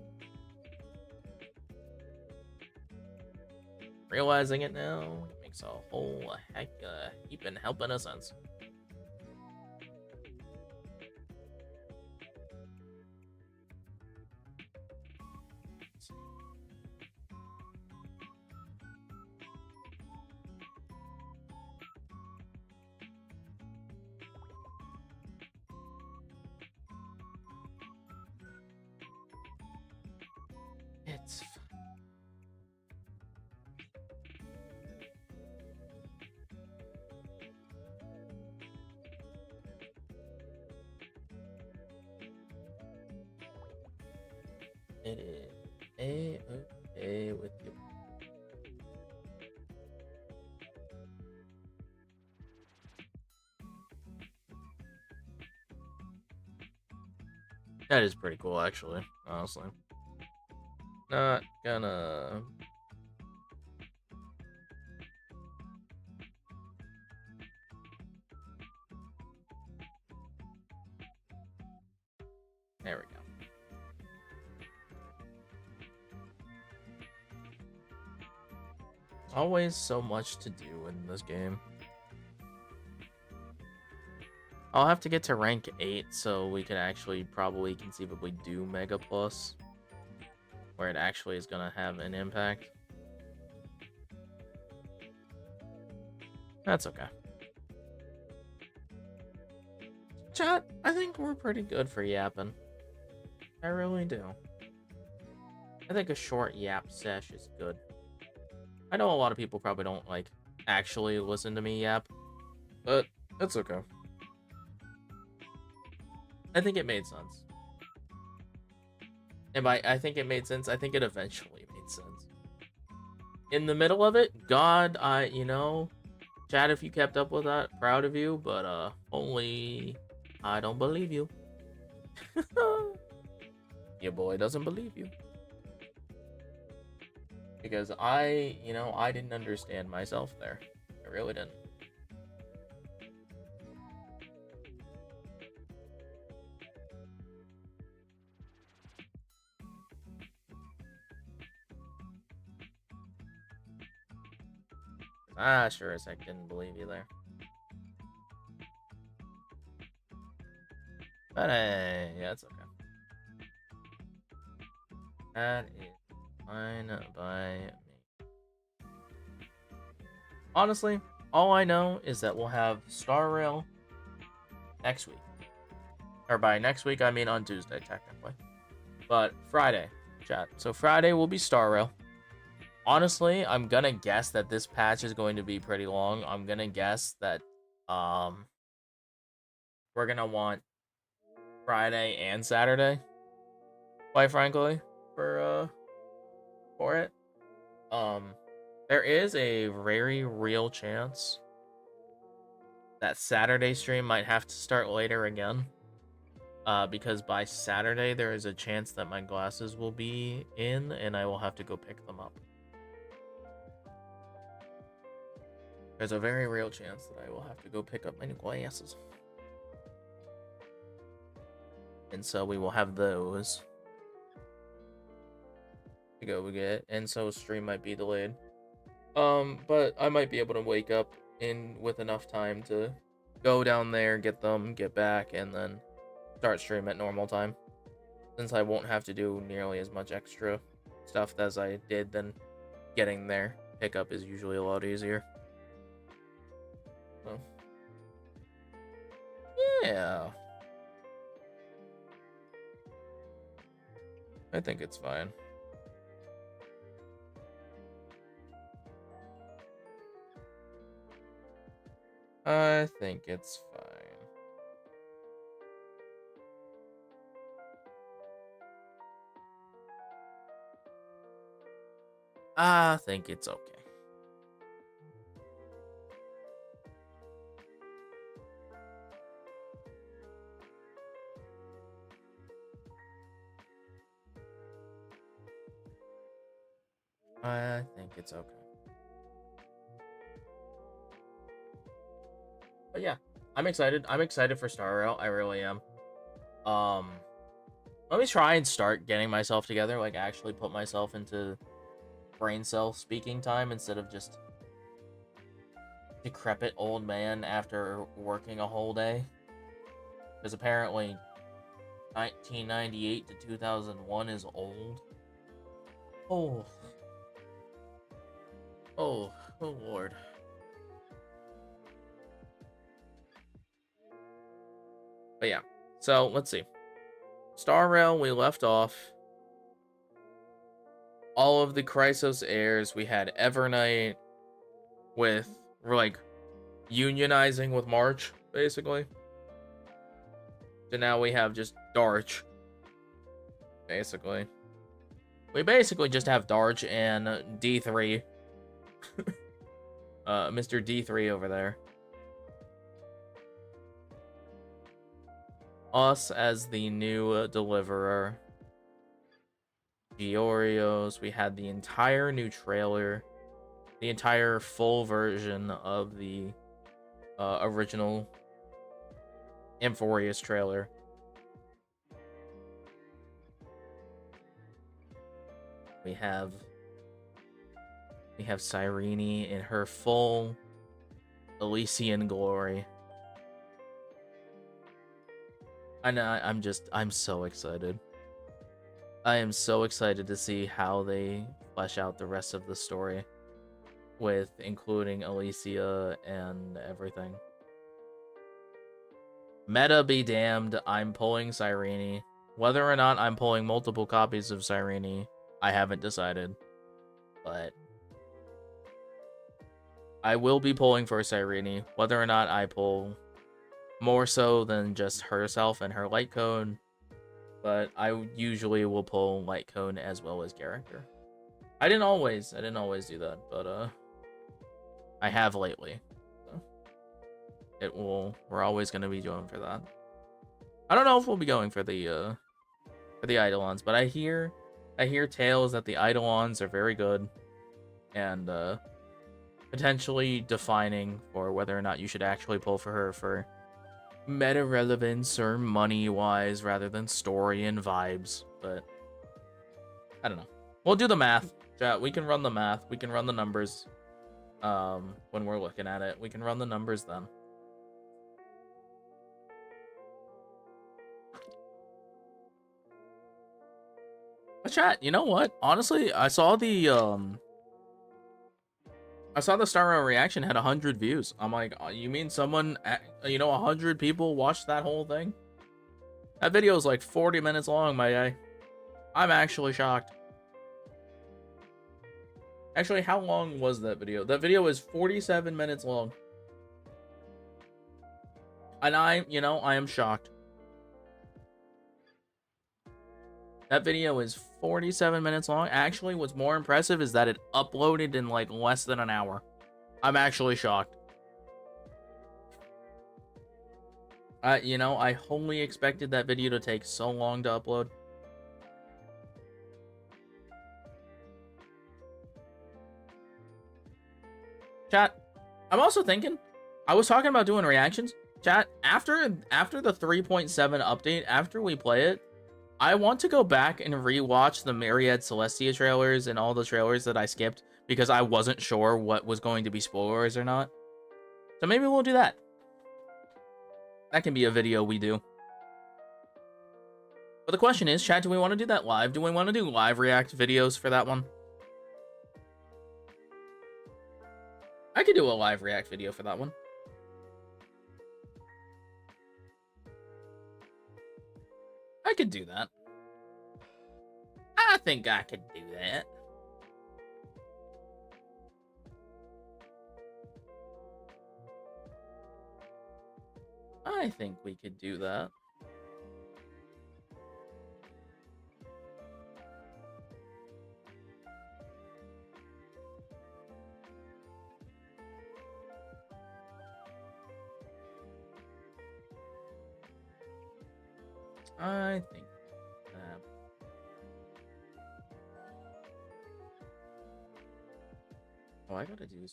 Realizing it now makes a whole heck heaping helping a sense. It's It is A-okay with you. That is pretty cool, actually, honestly. Not gonna... There we go. Always so much to do in this game. I'll have to get to rank 8 so we can actually probably conceivably do Mega Plus, where it actually is going to have an impact. That's okay. Chat, I think we're pretty good for yapping. I really do. I think a short yap sesh is good. I know a lot of people probably don't, like, actually listen to me yap, but it's okay. I think it made sense. And by I think it made sense, I think it eventually made sense. In the middle of it, God, you know, chat, if you kept up with that, proud of you, but, only I don't believe you. Your boy doesn't believe you. Because I didn't understand myself there. I really didn't. Sure as heck didn't believe you there. But hey, yeah, it's okay. That is fine by me. honestly, all I know is that we'll have Star Rail next week. Or by next week, I mean on Tuesday, technically. But Friday, chat. So Friday will be Star Rail. Honestly, I'm gonna guess that this patch is going to be pretty long. I'm gonna guess that we're gonna want Friday and Saturday, quite frankly, for it. Um there is a very real chance that Saturday stream might have to start later again. Because by Saturday there is a chance that my glasses will be in and I will have to go pick them up. There's a very real chance that I will have to go pick up my new glasses. And so we will have those to go get, and so stream might be delayed. But I might be able to wake up in with enough time to go down there, get them, get back, and then start stream at normal time. Since I won't have to do nearly as much extra stuff as I did, then getting there pickup is usually a lot easier. So yeah, I think it's fine. I think it's fine. I think it's okay. I think it's okay. But yeah, I'm excited. I'm excited for Star Rail. I really am. Let me try and start getting myself together, like actually put myself into brain cell speaking time instead of just decrepit old man after working a whole day. Because apparently 1998 to 2001 is old. Oh. Oh lord. But yeah, so let's see. Star Rail, we left off. All of the Chrysos heirs. We had Evernight with, like, unionizing with March, basically. So now we have just Darch, basically. We basically just have Darch and D3. Mr. D3 over there. Us as the new deliverer. Georios. We had the entire new trailer. The entire full version of the original Amphorius trailer. We have Cyrene in her full Elysian glory. And I'm so excited. I am so excited to see how they flesh out the rest of the story, with including Elysia and everything. Meta be damned, I'm pulling Cyrene. Whether or not I'm pulling multiple copies of Cyrene, I haven't decided. But I will be pulling for Cyrene, whether or not I pull more so than just herself and her light code. But I usually will pull light code as well as character. I didn't always do that, but I have lately. So we're always gonna be going for that. I don't know if we'll be going for the Eidolons, but I hear tales that the Eidolons are very good and potentially defining for whether or not you should actually pull for her for meta relevance or money wise rather than story and vibes. But I don't know. We'll do the math. Chat, we can run the math. We can run the numbers when we're looking at it. We can run the numbers then. But chat, you know what? Honestly, I saw the I saw the Star Rail reaction had 100 views. I'm like, you mean someone, 100 people watched that whole thing? That video is like 40 minutes long, my guy. I'm actually shocked. Actually, how long was that video? That video is 47 minutes long. And I am shocked. That video is 47 minutes long. Actually, what's more impressive is that it uploaded in like less than an hour. I'm actually shocked. I wholly expected that video to take so long to upload. Chat, I'm also thinking, I was talking about doing reactions. Chat, after the 3.7 update, after we play it, I want to go back and rewatch the Myriad Celestia trailers and all the trailers that I skipped because I wasn't sure what was going to be spoilers or not. So maybe we'll do that. That can be a video we do. But the question is, chat, do we want to do that live? Do we want to do live react videos for that one? I could do a live react video for that one. I could do that. I think I could do that. I think we could do that. I think I gotta do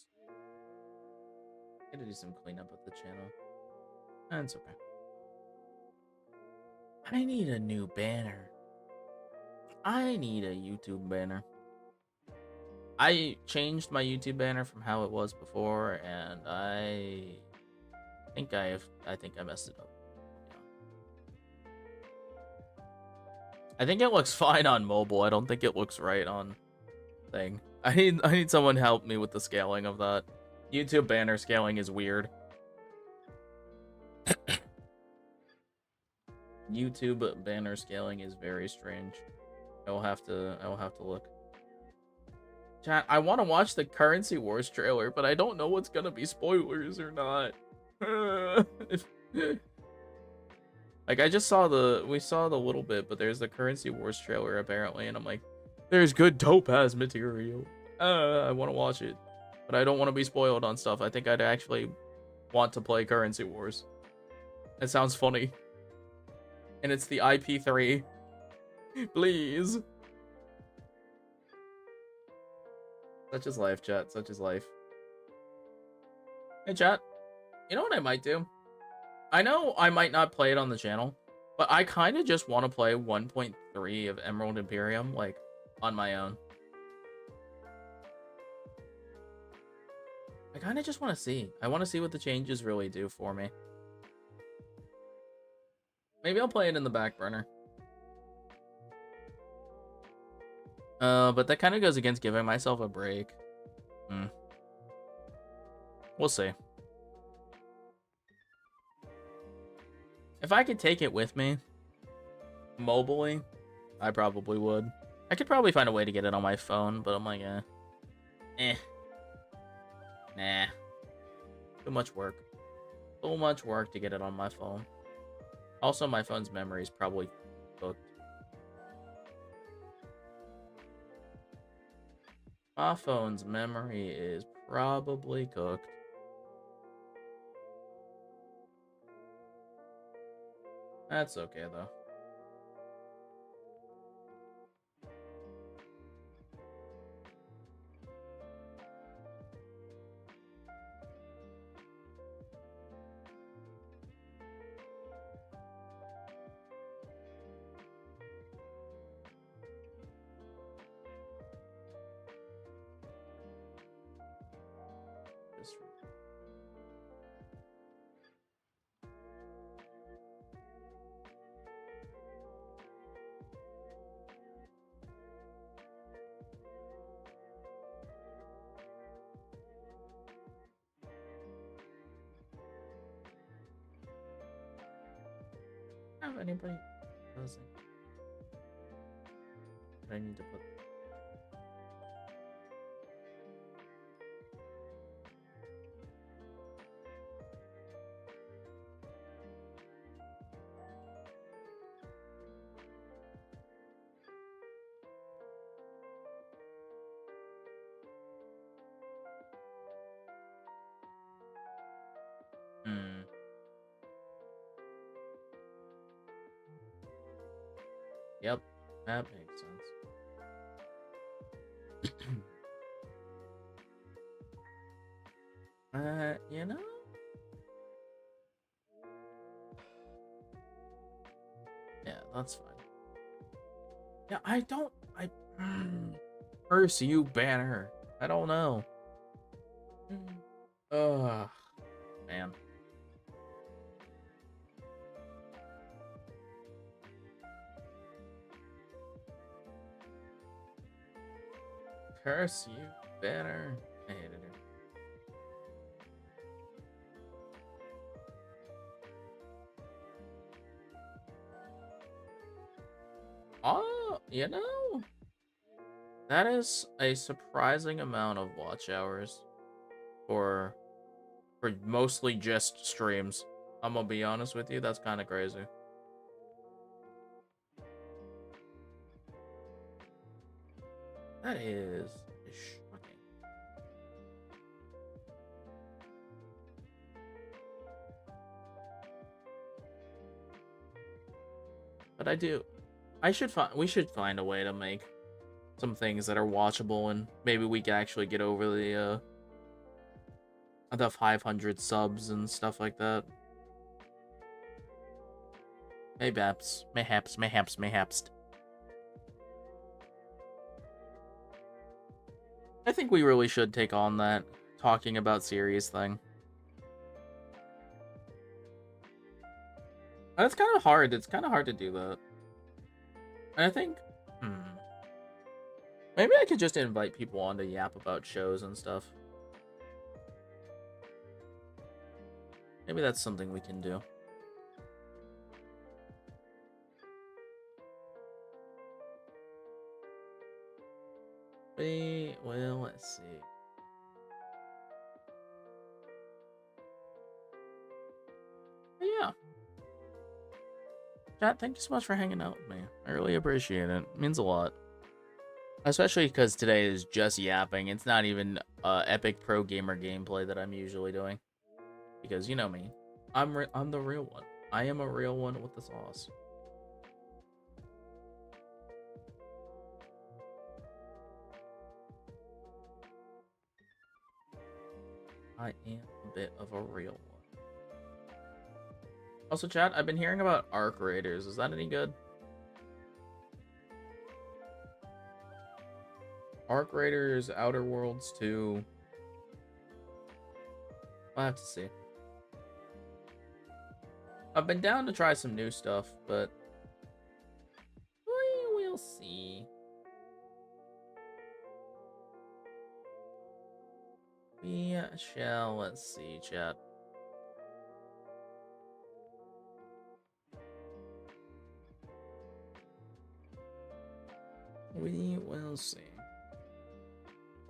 some cleanup of the channel. That's okay. I need a new banner. I need a YouTube banner. I changed my YouTube banner from how it was before, and I think I messed it up. I think it looks fine on mobile. I don't think it looks right on thing. I need someone to help me with the scaling of that. YouTube banner scaling is weird. YouTube banner scaling is very strange. I will have to look. Chat, I want to watch the Currency Wars trailer, but I don't know what's gonna be spoilers or not. Like, we saw the little bit, but there's the Currency Wars trailer apparently, and I'm like, there's good topaz material. I want to watch it, but I don't want to be spoiled on stuff. I think I'd actually want to play Currency Wars. It sounds funny. And it's the IP3. Please. Such is life, chat. Such is life. Hey, chat. You know what I might do? I know I might not play it on the channel, but I kind of just want to play 1.3 of Emerald Imperium, like, on my own. I kind of just want to see. I want to see what the changes really do for me. Maybe I'll play it in the back burner. But that kind of goes against giving myself a break. We'll see. If I could take it with me, mobily, I probably would. I could probably find a way to get it on my phone, but I'm like, nah. Too much work. Too much work to get it on my phone. Also, my phone's memory is probably cooked. My phone's memory is probably cooked. That's okay, though. have anybody posing. I need to put. Yep, that makes sense. You know? Yeah, that's fine. Yeah, I curse you, banner. I don't know. Ugh, man. Curse you, banner. I hated her. Oh, you know, that is a surprising amount of watch hours for mostly just streams. I'm gonna be honest with you, that's kind of crazy. That is shocking. But we should find a way to make some things that are watchable, and maybe we can actually get over the 500 subs and stuff like that. Mayhaps. I think we really should take on that talking about series thing. That's kind of hard. It's kind of hard to do that. And I think, maybe I could just invite people on to yap about shows and stuff. Maybe that's something we can do. Well, let's see. But yeah. Chat, thank you so much for hanging out with me. I really appreciate it. It means a lot. Especially because today is just yapping. It's not even epic pro gamer gameplay that I'm usually doing. Because you know me. I'm the real one. I am a real one with the sauce. I am a bit of a real one. Also, chat, I've been hearing about Arc Raiders. Is that any good? Arc Raiders, Outer Worlds 2. I'll have to see. I've been down to try some new stuff, but we will see. We shall. Let's see, chat. We will see.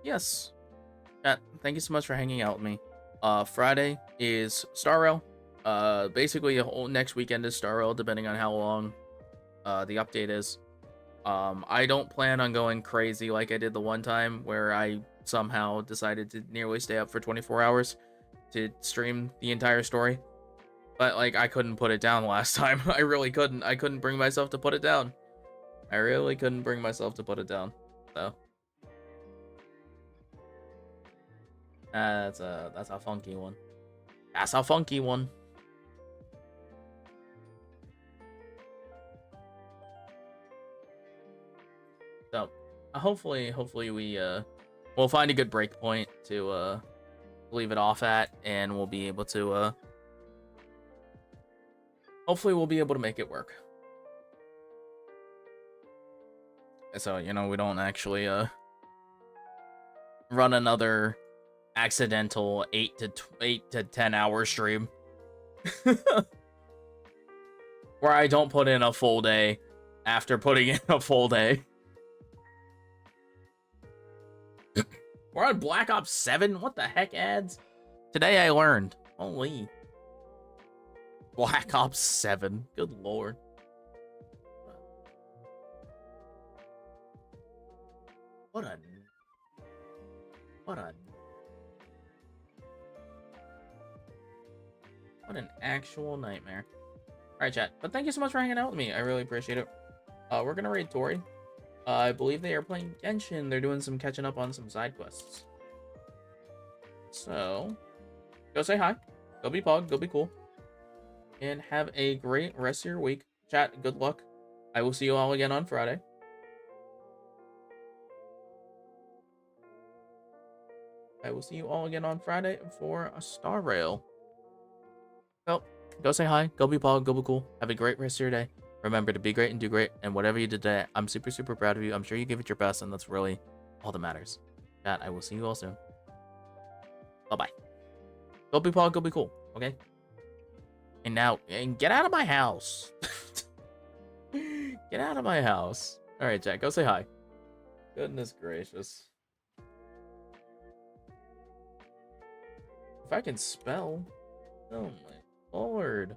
Yes. Chat, thank you so much for hanging out with me. Friday is Star Rail. Basically the whole next weekend is Star Rail, depending on how long the update is. I don't plan on going crazy like I did the one time where I somehow decided to nearly stay up for 24 hours to stream the entire story. But like, I couldn't put it down last time. I really couldn't. I couldn't bring myself to put it down. I really couldn't bring myself to put it down. So that's a funky one. That's a funky one. So hopefully we'll find a good break point to leave it off at, and we'll be able to hopefully we'll be able to make it work. So, you know, we don't actually run another accidental 8 to 10 hour stream. where I don't put in a full day after putting in a full day. We're on Black Ops 7? What the heck, ads? Today I learned. Holy. Black Ops 7. Good lord. What an actual nightmare. Alright, chat. But thank you so much for hanging out with me. I really appreciate it. We're gonna raid Tori. I believe they are playing Genshin. They're doing some catching up on some side quests. So, go say hi. Go be Pog. Go be cool. And have a great rest of your week. Chat, good luck. I will see you all again on Friday. I will see you all again on Friday for a Star Rail. Well, go say hi. Go be Pog. Go be cool. Have a great rest of your day. Remember to be great and do great. And whatever you did today, I'm super, super proud of you. I'm sure you gave it your best, and that's really all that matters. Chat, I will see you all soon. Bye-bye. Go be Pog. Go be cool. Okay? And now, get out of my house. Get out of my house. All right, Jack. Go say hi. Goodness gracious. If I can spell. Oh my lord.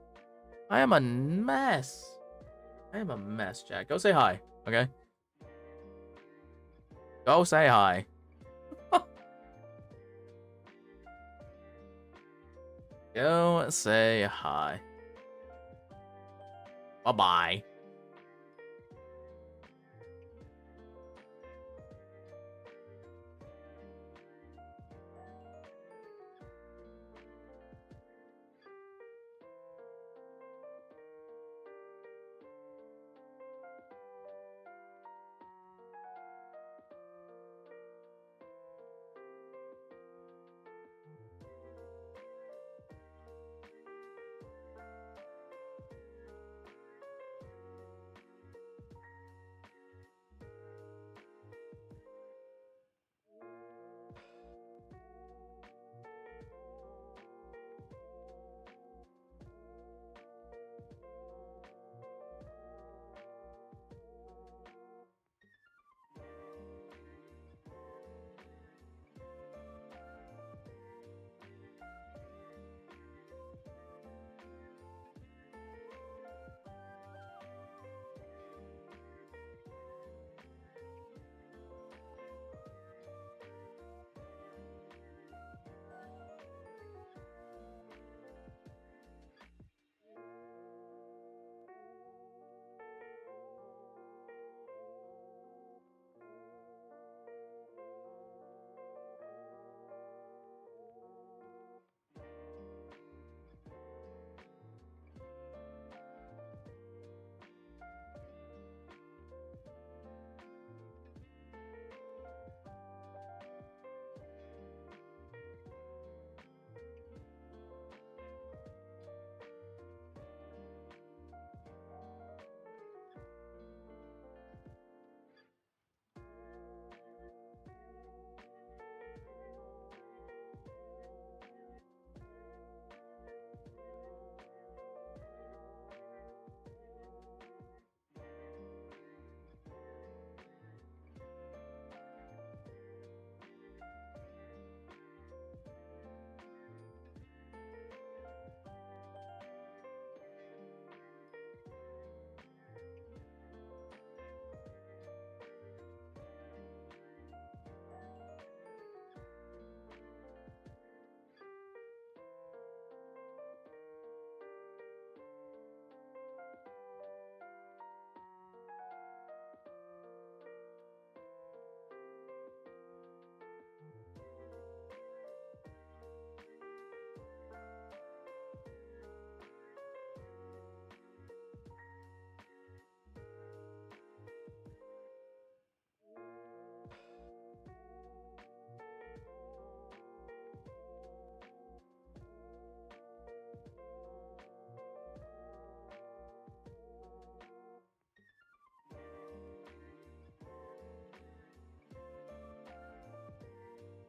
I am a mess. I am a mess, Jack. Go say hi, okay? Go say hi. Go say hi. Bye-bye.